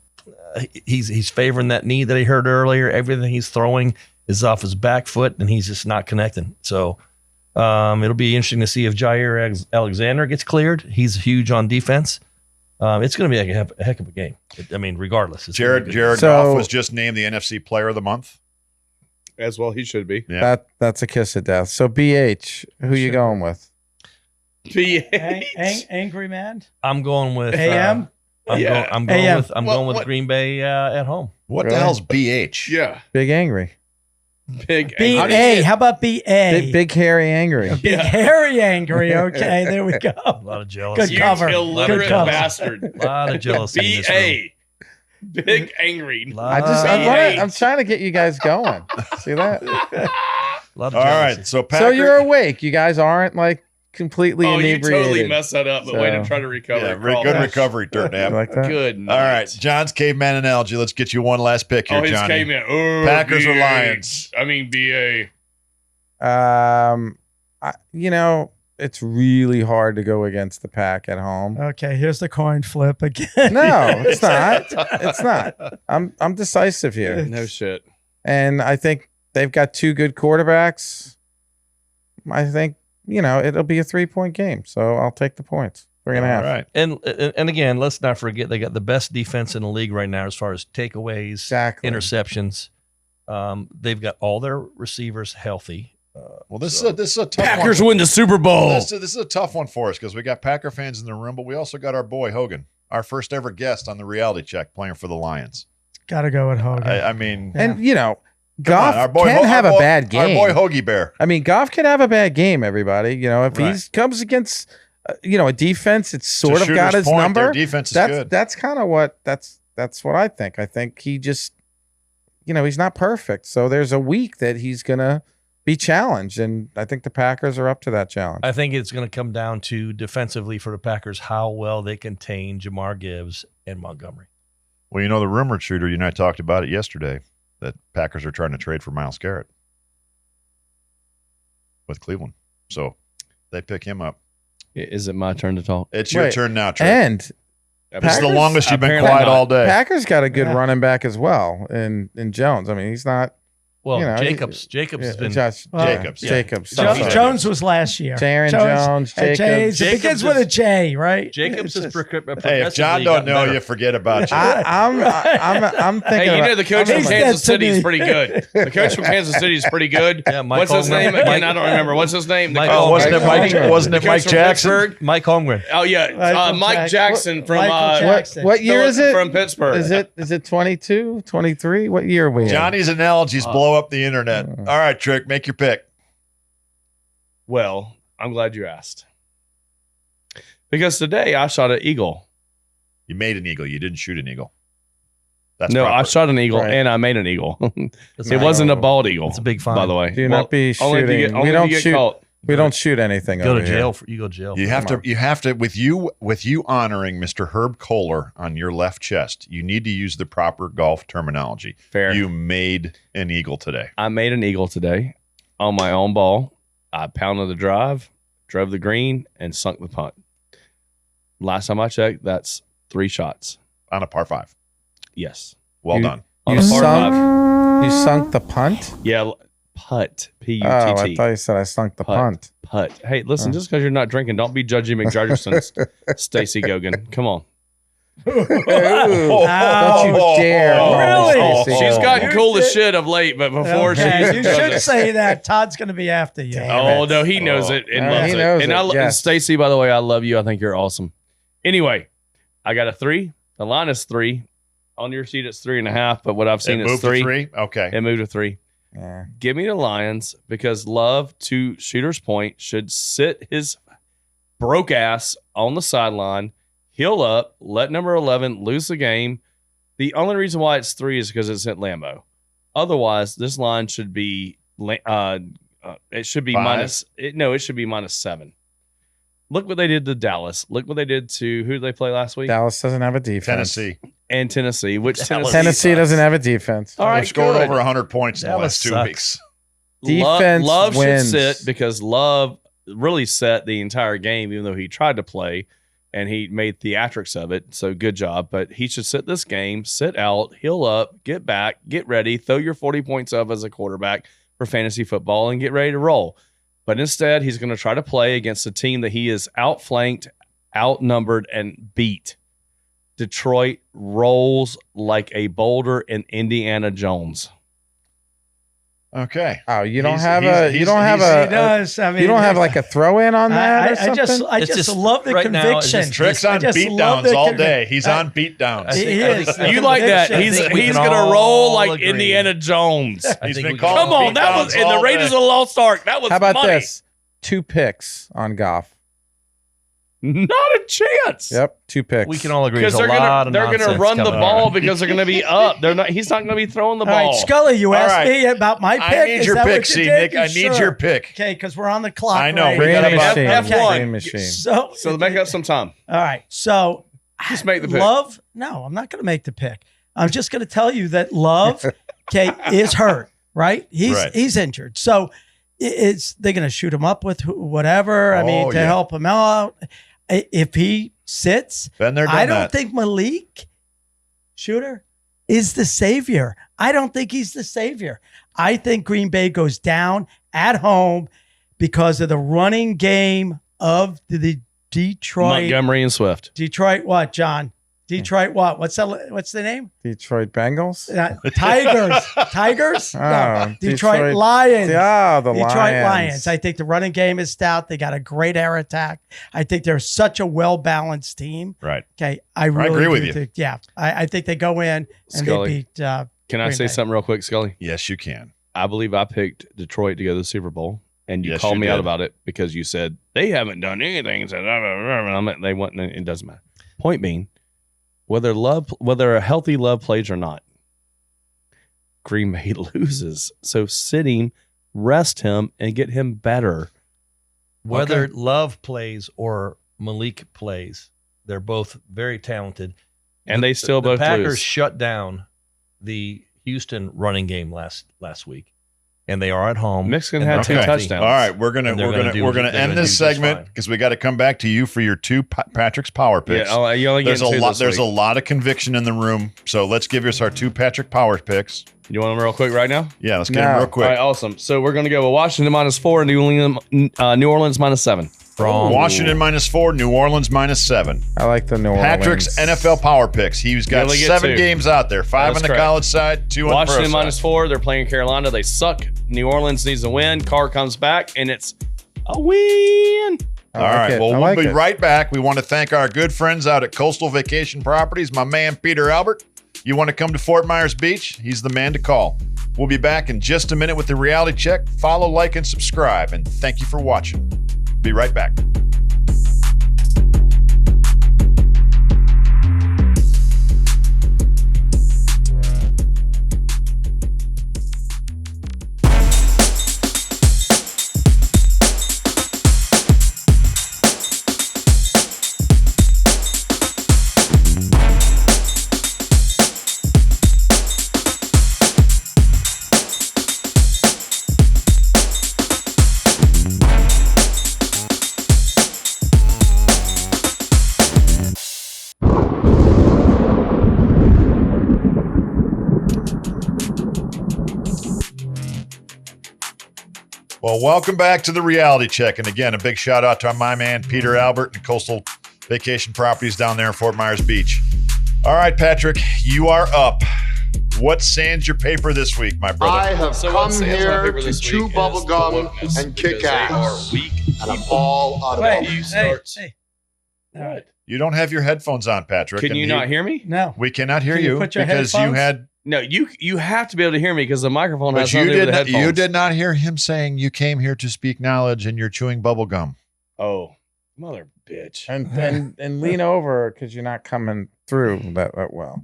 he's favoring that knee that he heard earlier. Everything he's throwing is off his back foot, and he's just not connecting. So it'll be interesting to see if Jair Alexander gets cleared. He's huge on defense. It's going to be a heck of a game. I mean, regardless. Jared So- Goff was just named the NFC Player of the Month. As well, he should be. Yeah. That's a kiss of death. So BH, who you going with? Angry man. I'm going with AM. I'm AM. going with Green Bay at home. What Really? the hell's BH? Yeah. Big angry. Big. BA. How about BA? Big hairy angry. Big hairy angry. Okay, there we go. A lot of jealousy. Good cover. You illiterate Good cover. bastard. A lot of jealousy. in this room. B.A. Big angry. I'm trying to get you guys going. See that? A lot of All jealousy. right. So Packer, So you're awake. You guys aren't like completely Oh, you inebriated. totally messed that up, but way to So- try to recover. yeah, Crawl good back. recovery, Dirt You Nap. like that? Good night. All right. John's caveman analogy. Let's get you one last pick here, Oh, his Johnny. caveman. Oh, Packers or BA. Lions? I mean, B.A. It's really hard to go against the Pack at home. Okay, here's the coin flip again. No, it's not. It's not. I'm decisive here, No shit. and I think they've got 2 good quarterbacks. I think it'll be a 3-point game, so I'll take the points. 3.5. All right. And again, let's not forget they got the best defense in the league right now as far as takeaways, Exactly. interceptions. They've got all their receivers healthy. Well, this is a tough Packers one. win the Super Bowl. This is a tough one for us because we got Packer fans in the room, but we also got our boy Hogan, our first ever guest on the Reality Check, playing for the Lions. Got to go with Hogan. I mean, Yeah. And come on, Goff our boy can Ho- have our a boy- bad game. Our boy Hoagie Bear. I mean, Goff can have a bad game. Everybody, if Right. he comes against, a defense, it's To sort of got Shooter's his point, number. Their defense is That's good. that's kind of what that's what I think. I think he just, he's not perfect. So there's a week that he's gonna be challenged. And I think the Packers are up to that challenge. I think it's going to come down to defensively for the Packers how well they contain Jamar Gibbs and Montgomery. Well, you know, the rumored shooter, you and I talked about it yesterday, that Packers are trying to trade for Myles Garrett with Cleveland. So they pick him up. Is it my turn to talk? It's your Wait, turn now, Trey. And This is the Packers- longest you've been Apparently quiet not. all day. Packers got a good Yeah. running back as well in Jones. I mean, he's not. Well, You know, Jacobs has been Jacobs. Jacobs. Yeah. Sorry. Jones was last year. Jaron Jones, Jacobs. Jacobs. It begins Jacobs with a is- J, right? Jacobs is Hey, if John don't know you, forget about you. I'm thinking. Hey, you know about- the coach from He's Kansas dead to City is me. pretty good. The coach from Kansas City is pretty good. Yeah, Mike What's his Holmgren. name again? Mike- I don't remember. What's his name? The Mike coach- Holmgren. Wasn't it Mike? Holmgren. Wasn't it the Mike coach from Jackson? Pittsburgh? Mike Holmgren. Oh yeah, Michael Mike Jackson from Michael Jackson. What year is it? From Pittsburgh. Is it 22, 23? What year are we in? Johnny's analogies blow up the internet. All right, Trick, make your pick. Well, I'm glad you asked. Because today I shot an eagle. You made an eagle. You didn't shoot an eagle. That's No, I proper. shot an eagle Right. and I made an eagle. That's It a- wasn't a bald eagle. It's a big fine. by the way. Do Well, not be only if you shooting. get- only We if don't you get shoot. caught. We don't shoot anything. Go over to here. jail. You go to jail. You have to with you honoring Mr. Herb Kohler on your left chest. You need to use the proper golf terminology. Fair. You made an eagle today. I made an eagle today on my own ball. I pounded the drive, drove the green, and sunk the punt. Last time I checked, that's 3 shots. On a par 5. Yes. Well You- done. On You a par 5. sunk the punt? Yeah, putt. Oh, P-U-T-T. I thought you said I sunk the punt. Putt. Hey, listen, Oh. just because you're not drinking, don't be judgy McJudgerson, Stacy Gogan. Come on. Don't you dare. Really? Stacey. She's gotten You're cool as di- shit of late, but before Okay, she you should say that. Todd's going to be after you. Damn. Oh it. no, he knows it and Oh, loves he it. knows And it, I yes. Stacy, by the way, I love you. I think you're awesome. Anyway, I got a 3. The line is 3. On your sheet, it's 3.5. But what I've seen It is moved 3. to 3? Okay. It moved to 3. Yeah. Give me the Lions because Love, to Shooter's point, should sit his broke ass on the sideline, heal up, let number 11 lose the game. The only reason why it's 3 is because it's at Lambeau. Otherwise, this line should be it should be 5? it should be -7. Look what they did to Dallas. Look what they did to who did they play last week? Dallas doesn't have a defense. Tennessee. And Tennessee. Which Dallas. Tennessee doesn't have a defense. All right, They've scored good. over 100 points in the Dallas last 2 sucks. weeks. Defense Love wins. should sit because Love really set the entire game, even though he tried to play and he made theatrics of it. So good job. But he should sit this game, sit out, heal up, get back, get ready, throw your 40 points up as a quarterback for fantasy football and get ready to roll. But instead, he's going to try to play against a team that he is outflanked, outnumbered, and beat. Detroit rolls like a boulder in Indiana Jones. Okay. Oh, you don't He's- have he's- a. You he's- don't have he's- He a. does. I mean, You don't have like a throw in on that or I something. just It's just love the right now, it's conviction. just- Trick's I on just love beatdowns the all convic- day. He's I- on beatdowns. I He think- I is. think- You like that? conviction. He's I think we he's can gonna all roll like agree. Indiana Jones. I He's think been we called can- Come on, that was beatdowns in the all Raiders day. of the Lost Ark. That was How about money. this? 2 picks on Goff. Not a chance. Yep, 2 picks. We can all agree. Because There's a they're lot gonna of they're gonna nonsense run the coming ball on. because they're gonna be up. They're not. He's not gonna be throwing the All ball. right, Scully, you All asked right. me about my pick. I need Is your that pick, what you see, did? Nick. I need Sure. your pick. Okay, because we're on the clock. I know. right? We Green got about- machine. F1. Green machine. So make up some time. All right. So Just make the pick. Love. No, I'm not going to make the pick. I'm just going to tell you that Love, okay, is hurt. Right? He's injured. So it's they're going to shoot him up with whatever. I mean, Oh, to yeah. help him out. If he sits, Been there, done I don't that. think Malik Shooter is the savior. I don't think he's the savior. I think Green Bay goes down at home because of the running game of the Detroit. Montgomery and Swift. Detroit what, John? Detroit what? What's the name? Detroit Bengals. Tigers. Tigers? Oh, No. Detroit Lions. Yeah, the Detroit Lions. Lions. I think the running game is stout. They got a great air attack. I think they're such a well-balanced team. Right. Okay. I really agree with do you. think, yeah. I think they go in and Scully. they beat Can I Green say Bay. something real quick, Scully? Yes, you can. I believe I picked Detroit to go to the Super Bowl, and you Yes, called you me out did. about it because you said they haven't done anything. And said, they went, and it doesn't matter. Point being, whether a healthy Love plays or not, Green Bay loses. So sitting rest him and get him better. Whether Okay. Love plays or Malik plays, they're both very talented. And they still the both Packers lose. shut down the Houston running game last week, and they are at home. Mixon and had they're two healthy. touchdowns. All right, we're gonna And they're gonna do- we're gonna they're end gonna this do just segment fine. because we got to come back to you for your two Patrick's power picks. Yeah, you only there's get a two lot. this There's a week. lot of conviction in the room. So let's give us our two Patrick power picks. You want them real quick right now? Yeah, let's get them No. real quick. All right, awesome. So we're going to go with Washington -4 and New Orleans -7. Wrong. Washington -4, New Orleans -7. I like the New Orleans. Patrick's NFL power picks. He's got only get 7 two. games out there, 5 That is on the correct. college side, 2 on Washington the pro side. -4. They're playing Carolina. They suck. New Orleans needs a win. Carr comes back, and it's a win. All right. Well, I we'll like be it. right back. We want to thank our good friends out at Coastal Vacation Properties, my man Peter Albert. You want to come to Fort Myers Beach? He's the man to call. We'll be back in just a minute with the reality check. Follow, like, and subscribe. And thank you for watching. Be right back. Well, welcome back to the reality check. And again, a big shout out to my man, Peter Albert and Coastal Vacation Properties down there in Fort Myers Beach. All right, Patrick, you are up. What sands your paper this week, my brother? I have So what come sands my here paper to this chew week is bubble the gum wokeness, and because kick they ass. are weak. And I'm all out of Wait, it. You hey, start- hey. All right. You don't have your headphones on, Patrick. Can and you not hear me? No. We cannot hear Can you you put your because you headphones? had. No, you have to be able to hear me because the microphone has But you nothing to do did with the not. headphones. You did not hear him saying you came here to speak knowledge and you're chewing bubble gum. Oh, mother bitch. And lean over because you're not coming through that well.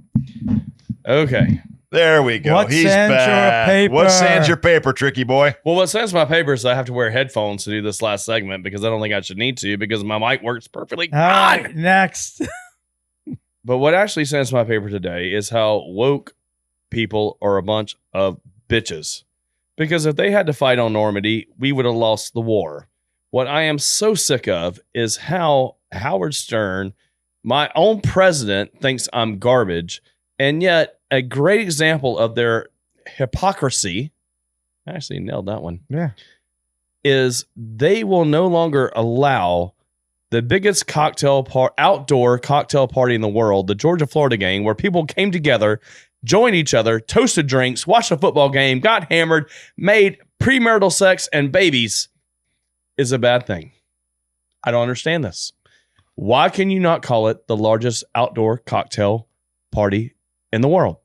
Okay. There we go. What He's sands your back. paper? What sands your paper, tricky boy? Well, what says my paper is I have to wear headphones to do this last segment because I don't think I should need to because my mic works perfectly. All right. Next. But what actually sends my paper today is how woke people are a bunch of bitches. Because if they had to fight on Normandy, we would have lost the war. What I am so sick of is how Howard Stern, my own president, thinks I'm garbage. And yet, a great example of their hypocrisy, I actually nailed that one. Yeah. Is they will no longer allow the biggest outdoor cocktail party in the world, the Georgia-Florida game, where people came together, joined each other, toasted drinks, watched a football game, got hammered, made premarital sex and babies, is a bad thing. I don't understand this. Why can you not call it the largest outdoor cocktail party in the world?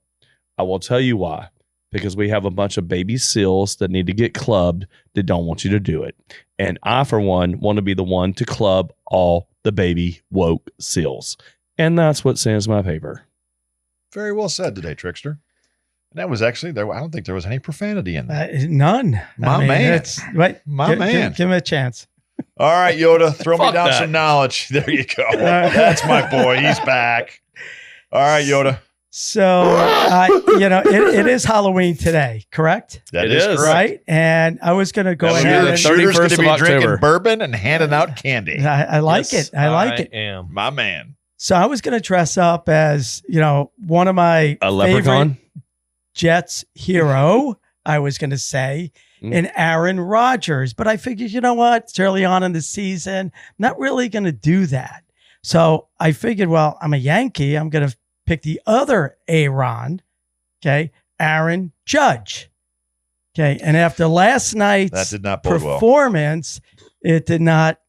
I will tell you why. Because we have a bunch of baby seals that need to get clubbed that don't want you to do it. And I, for one, want to be the one to club all the baby woke seals. And that's what sends my paper. Very well said today, Trickster. And that was actually there. I don't think there was any profanity in that. None. My man. Wait, My man. Give him a chance. All right, Yoda, throw me Fuck down that. some knowledge. There you go. That's my boy. He's back. All right, Yoda. So, it is Halloween today, correct? That It is is. correct. Right? And I was going to go That'll be ahead the and Shooter's going to 31st be of drinking October. bourbon and handing out candy. I like Yes, it. I like it. am. My man. So I was going to dress up as, one of my A favorite leprechaun? Jets hero, I was going to say, and Aaron Rodgers. But I figured, you know what? It's early on in the season. I'm not really going to do that. So I figured, well, I'm a Yankee. I'm going to pick the other Aaron, okay, Aaron Judge. Okay. And after last That night's did not bode well. performance, it did not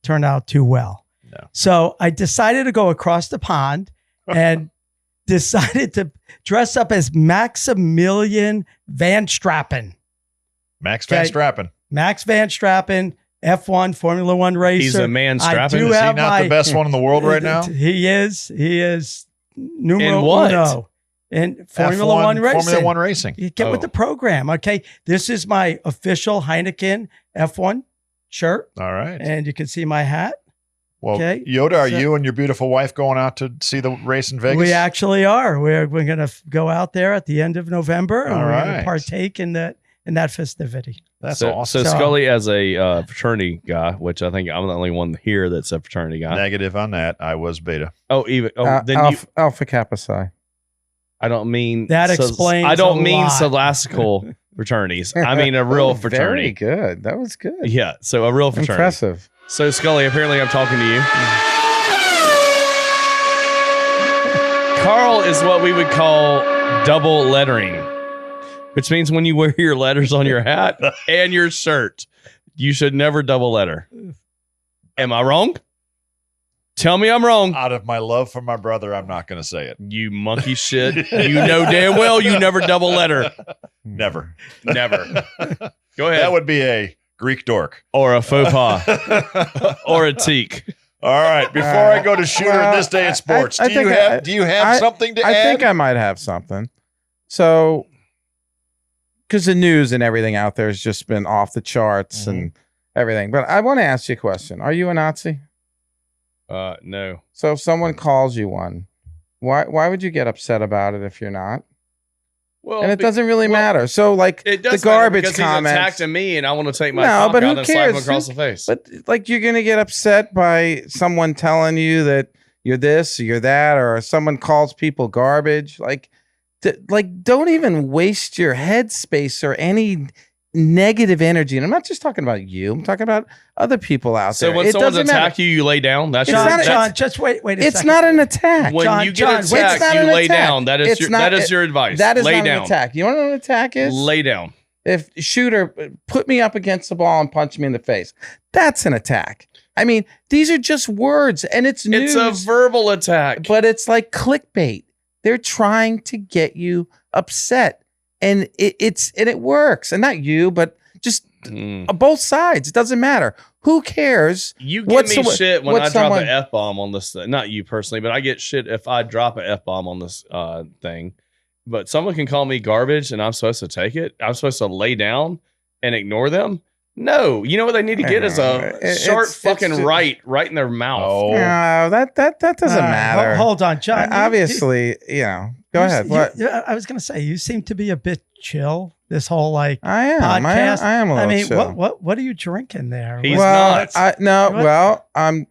turn out too well. No. So I decided to go across the pond and decided to dress up as Maximilian Van Strappen. Max Van Okay. Strappen. Max Van Strappen, F1 Formula One racer. He's a man I strapping. do Is he have not the best one in the world right now? He is numero In what? uno in Formula One racing. Formula One racing. You get with the program. Okay. This is my official Heineken F1 shirt. All right. And you can see my hat. Well, okay. Yoda, are you and your beautiful wife going out to see the race in Vegas? We actually are. We're going to go out there at the end of November, and we're going to partake in that festivity. That's awesome. So Scully, as a fraternity guy, which I think I'm the only one here that's a fraternity guy. Negative on that. I was beta. Then Alpha Kappa Psi. I don't mean that explains. I don't mean lot. scholastical fraternities. I mean a real fraternity. Very good. That was good. Yeah. So a real fraternity. Impressive. So Scully, apparently I'm talking to you. Carl is what we would call double lettering, which means when you wear your letters on your hat and your shirt, you should never double letter. Am I wrong? Tell me I'm wrong. Out of my love for my brother, I'm not going to say it. You monkey shit. You know damn well you never double letter. Never. Never. Go ahead. That would be a Greek dork. Or a faux pas. Or a teak. All right. Before I go to Shooter in this day in sports, do you have something to add? I think I might have something. So, because the news and everything out there has just been off the charts and everything. But I want to ask you a question. Are you a Nazi? No. So if someone calls you one, why would you get upset about it if you're not? Well, and it doesn't really matter. So like it does the garbage because comments. He's attacking me, and I want to take my cock out and slap him across the face. But like you're gonna get upset by someone telling you that you're this or you're that, or someone calls people garbage. Like don't even waste your headspace or any negative energy. And I'm not just talking about you. I'm talking about other people out there. So when someone's attack you lay down. That's John, just wait a second. It's not an attack. When you get attacked, you lay down. That is your advice. That is lay not down. an attack. You know what an attack is? Lay down. If Shooter put me up against the ball and punch me in the face, that's an attack. I mean, these are just words, and it's news. It's a verbal attack. But it's like clickbait. They're trying to get you upset. And it works, and not you, but just both sides. It doesn't matter. Who cares? You give me shit when I drop an F-bomb on this thing. Not you personally, but I get shit if I drop an F-bomb on this thing. But someone can call me garbage, and I'm supposed to take it. I'm supposed to lay down and ignore them. No, you know what they need to get is a sharp fucking right in their mouth. Oh, no, that doesn't matter. Hold on, John. Obviously, Go ahead. What? I was going to say, you seem to be a bit chill. This whole I am. podcast. I am a little chill. What are you drinking there? He's not. I'm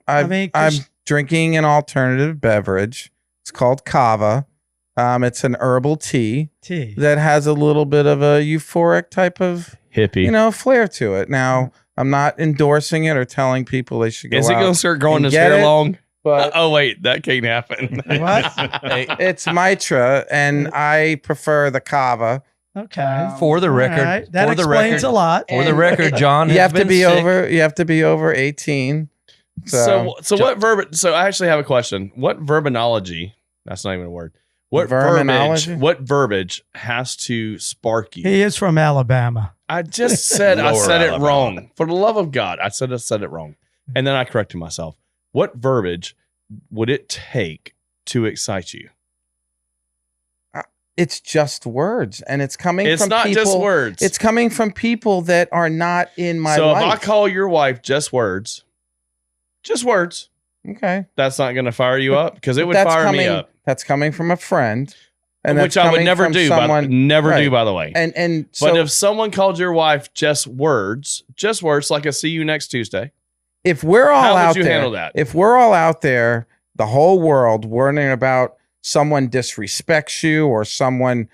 drinking an alternative beverage. It's called kava. It's an herbal tea that has a little bit of a euphoric type of hippie, flair to it. Now, I'm not endorsing it or telling people they should go. Is it going to start growing his hair long? But oh wait, that can't happen. What? It's Mitra, and I prefer the kava. Okay. For the record, right. That explains a lot. For the record, John, you have to be over. You have to be over 18. So what verb? So I actually have a question. What verbinology? That's not even a word. What verbiage has to spark you? He is from Alabama. I just said I said it wrong. For the love of God, I said it wrong, and then I corrected myself. What verbiage would it take to excite you? It's just words, and it's coming from people. It's not just words. It's coming from people that are not in my life. So if I call your wife just words, okay, that's not going to fire you up because it would fire me up. That's coming from a friend, and which I would never do. By the way. But if someone called your wife just words like a see you next Tuesday. If we're all how out would you there, handle that? If we're all out there, the whole world worrying about someone disrespects you or someone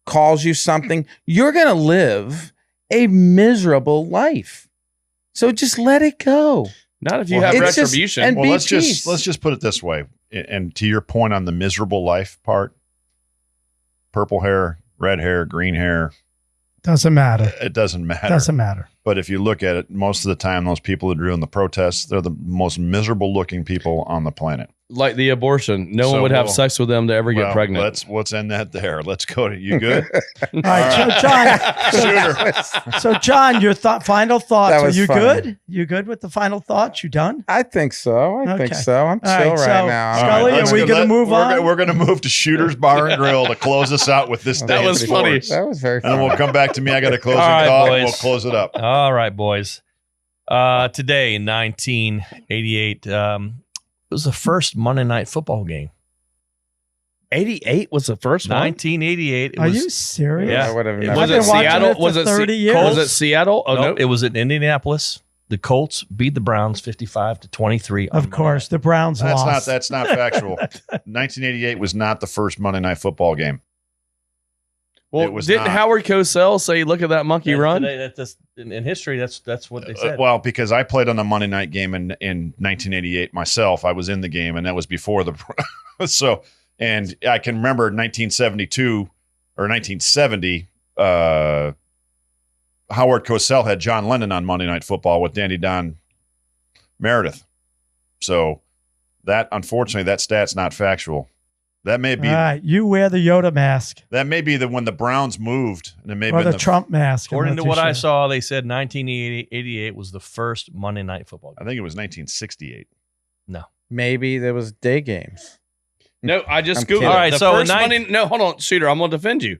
calls you something, you're going to live a miserable life. So just let it go. Not if you have retribution. Let's just put it this way. And to your point on the miserable life part, purple hair, red hair, green hair. Doesn't matter. It doesn't matter. Doesn't matter. But if you look at it, most of the time, those people that are doing the protests, they're the most miserable looking people on the planet. like the abortion. No one would have sex with them to ever get pregnant. Let's end that there. Let's go to you. Good. All right, so John. So John, your final thoughts. Are you good? You good with the final thoughts? You done? I think so. I think so. I'm chill right now. Scully, are we going to move on? We're going to move to Shooter's Bar and Grill to close us out with this. That was funny. That was very funny. And we'll come back to me. I got a closing thought, and we'll close it up. All right, boys. Today in 1988, it was the first Monday Night Football game. 88 was the first one? 1988. Are you serious? Yeah. I would have Was it Seattle? Was it 30 years? Was it Seattle? Oh, no. It was in Indianapolis. The Colts beat the Browns 55-23. Of course, the Browns lost. That's not factual. 1988 was not the first Monday Night Football game. Well, didn't Howard Cosell say, "Look at that monkey run"? In history, that's what they said. Well, because I played on the Monday night game in 1988 myself. I was in the game, and that was before the and I can remember 1972 or 1970. Howard Cosell had John Lennon on Monday Night Football with Dandy Don Meredith. So that, unfortunately, that stat's not factual. That may be. All right, you wear the Yoda mask. That may be when the Browns moved, and it may or be the Trump mask. According to what I saw, they said 1988 was the first Monday Night Football game. I think it was 1968. No, maybe there was day games. No, I just Googled it. All right, so no, hold on, Shooter, I'm going to defend you.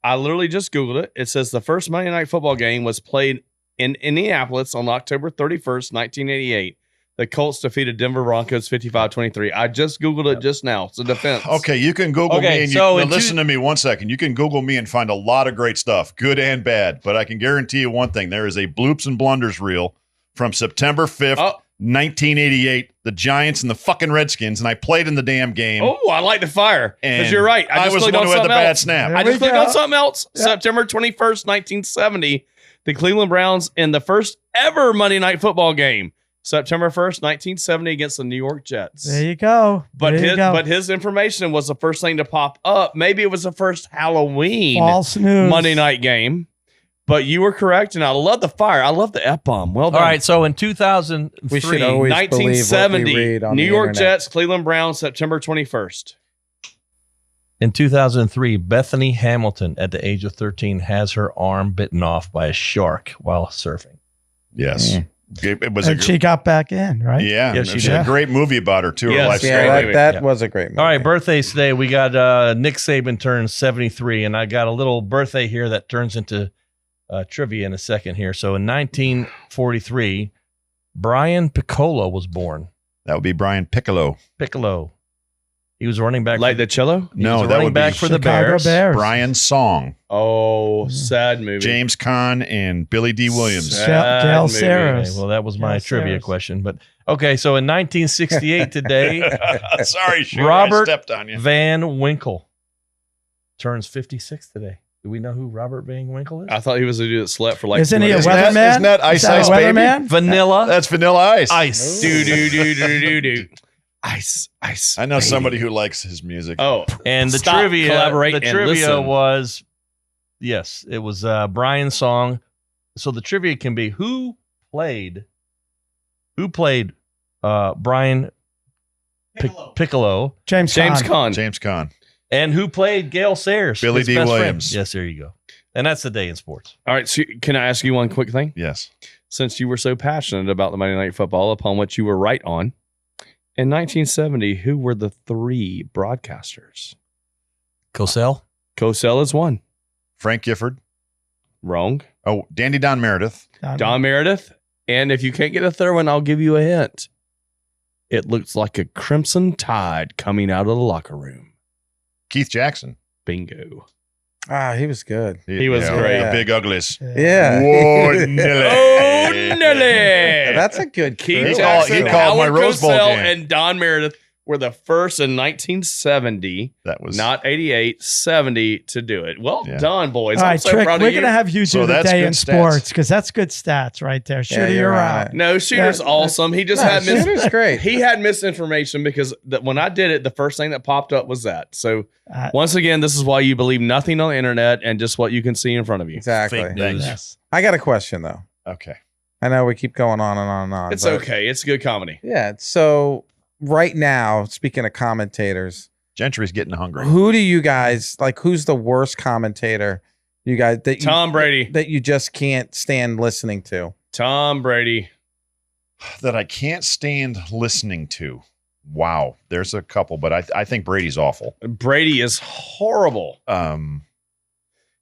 I literally just Googled it. It says the first Monday Night Football game was played in Indianapolis on October 31st, 1988. The Colts defeated Denver Broncos 55-23. I just Googled it just now. It's a defense. Okay, you can Google me. And listen to me one second. You can Google me and find a lot of great stuff, good and bad. But I can guarantee you one thing. There is a bloops and blunders reel from September 5th, 1988, the Giants and the fucking Redskins, and I played in the damn game. Oh, I like the fire. Because you're right. I was the one who had the bad snap. I just clicked on something else. Yep. September 21st, 1970, the Cleveland Browns in the first ever Monday Night Football game. September 1st, 1970 against the New York Jets. There you go. But his information was the first thing to pop up. Maybe it was the first Halloween false news Monday night game. But you were correct, and I love the fire. I love the F-bomb. Well done. All right, so in 2003, we should always 1970, New York Jets, Cleveland Browns, September 21st. In 2003, Bethany Hamilton, at the age of 13, has her arm bitten off by a shark while surfing. Yes. It was she got back in, right? Yeah. Yes, she did. A great movie about her, too. Yes, that was a great movie. All right, birthdays today. We got Nick Saban turns 73, and I got a little birthday here that turns into trivia in a second here. So in 1943, Brian Piccolo was born. That would be Brian Piccolo. Piccolo. He was running back. Like the cello? No, that would back be for the Chicago Bears. Brian Song. Oh, sad movie. James Caan and Billy D. Williams. Gail Saras. Okay, well, that was my trivia question. But okay, so in 1968 today, sorry, sure, Robert I stepped on you. Van Winkle turns 56 today. Do we know who Robert Van Winkle is? I thought he was a dude that slept for like. Isn't he a Isn't weatherman? that Ice Ice Baby? Weatherman? Vanilla. That's Vanilla Ice. Ice. Do. Ice. I know somebody who likes his music. Oh, And the Stop, trivia, collaborate, the and trivia listen. was, yes, it was Brian's song. So the trivia can be who played Brian Piccolo, James Caan. James Caan. and who played Gail Sayers, Billy his D. best friend. Williams. Yes, there you go. And that's the day in sports. all right. So can I ask you one quick thing? Yes. Since you were so passionate about the Monday Night Football, upon which you were right on, in 1970, who were the three broadcasters? Cosell? Cosell is one. Frank Gifford. Wrong. Oh, Dandy Don Meredith. Don Meredith. And if you can't get a third one, I'll give you a hint. It looks like a crimson tide coming out of the locker room. Keith Jackson. Bingo. He was good. He was great. The Big Uglies. Yeah. Whoa, Nelly. Oh, Nelly. That's a good Keith crew. Jackson, He called my Howard Rose Bowl Cosell, game. and Don Meredith were the first in 1970, That was not 88, 70 to do it. Well Yeah. done, boys. All I'm right, so Trick, proud we're of going to you. have you So do the that's day good in stats. sports because that's good stats right there. Shooter, you're right. out. No, Shooter's Yeah. awesome. He just No, had Shooter's great. He had misinformation because when I did it, the first thing that popped up was that. So once again, this is why you believe nothing on the internet and just what you can see in front of you. Exactly. Fake news. Yes. I got a question, though. okay. I know we keep going on and on and on. It's but- okay. It's good comedy. Yeah. So right now, speaking of commentators, Gentry's getting hungry. who do you guys like? Who's the worst commentator you guys Tom Brady. that you just can't stand listening to? Tom Brady. That I can't stand listening to. Wow, there's a couple, but I think Brady's awful. Brady is horrible.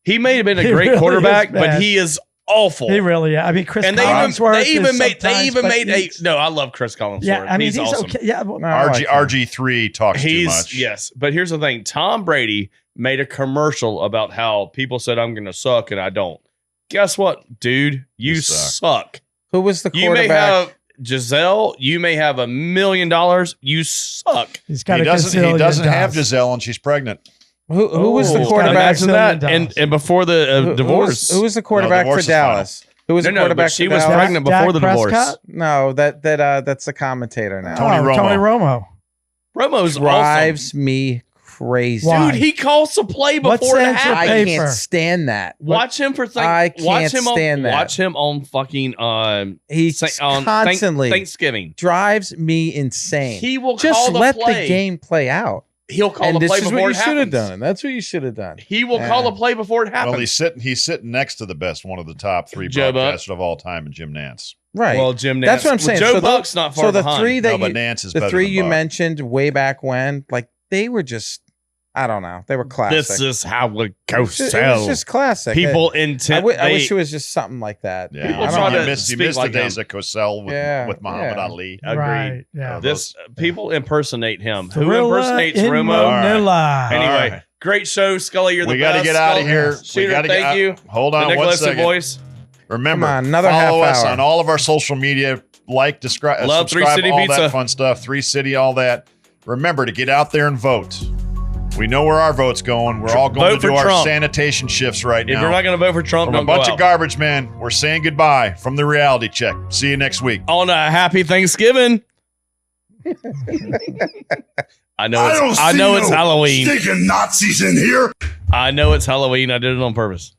He may have been a He great really is quarterback, but bad. he is awful. He really, I mean, Chris and Collinsworth. they even made he's- no. I love Chris Collinsworth. Yeah, I mean, he's awesome. okay. Yeah, well, No, I like him. RG3 talks too much. Yes, but here's the thing: Tom Brady made a commercial about how people said I'm going to suck and I don't. Guess what, dude? You suck. Who was the You may quarterback? have Giselle. You may have $1 million. You suck. he's got He a doesn't gazillion have dollars. Giselle, and she's pregnant. Who was the Oh, quarterback? got a Imagine that. $1 And before the Who divorce. was the quarterback divorce for is final. Dallas? Who was the No, quarterback but she for was Dallas? pregnant before the divorce. Prescott? No, that's the commentator now. Tony Romo. Tony Romo. Romo's Drives awesome. me crazy. Why? Dude, he calls the play What before it sense of happens. I paper? can't stand that. Watch him for I can't watch him stand on, that. Watch him on fucking He's on constantly Thanksgiving. drives me insane. He will Just call the let play. the game play out. He'll call And the this play is before what it you should have happens. done. That's what you should have done. He will call the play before it happens. Well, he's sitting next to the best, one of the top 3 Joe Buck. broadcasters of all time, in Jim Nance. Right. Well, Jim That's Nance. what I'm saying. Joe So Buck's not far so the behind. three that No, but you, Nance is the better three than you Buck. mentioned way back when, like they were just, I don't know, they were classic. This is how it It goes. was just classic. People I intent. wish it was just something like that. Yeah, People I try mean, to you missed speak like the days him. at Cosell with Muhammad yeah. Ali. Agreed. Right. Yeah. This people impersonate him. Who Thriller impersonates in Romo? Manila. Anyway, All right. great show, Scully. You're the We best. got to get out of here. Shooter, we got to thank you. Hold The on one Nicholas second. voice. Remember, Come on, another follow half us hour. on all of our social media. Like, subscribe, Love 3 City all Pizza. that fun stuff. 3 City, all that. Remember to get out there and vote. We know where our vote's going. We're all going Vote to do for our Trump. sanitation shifts right If now. you're not going to vote for Trump, From a don't bunch go of out. garbage men, we're saying goodbye from the reality check. See you next week. On a happy Thanksgiving. I know it's Halloween. Stinking Nazis in here. I know it's Halloween. I did it on purpose.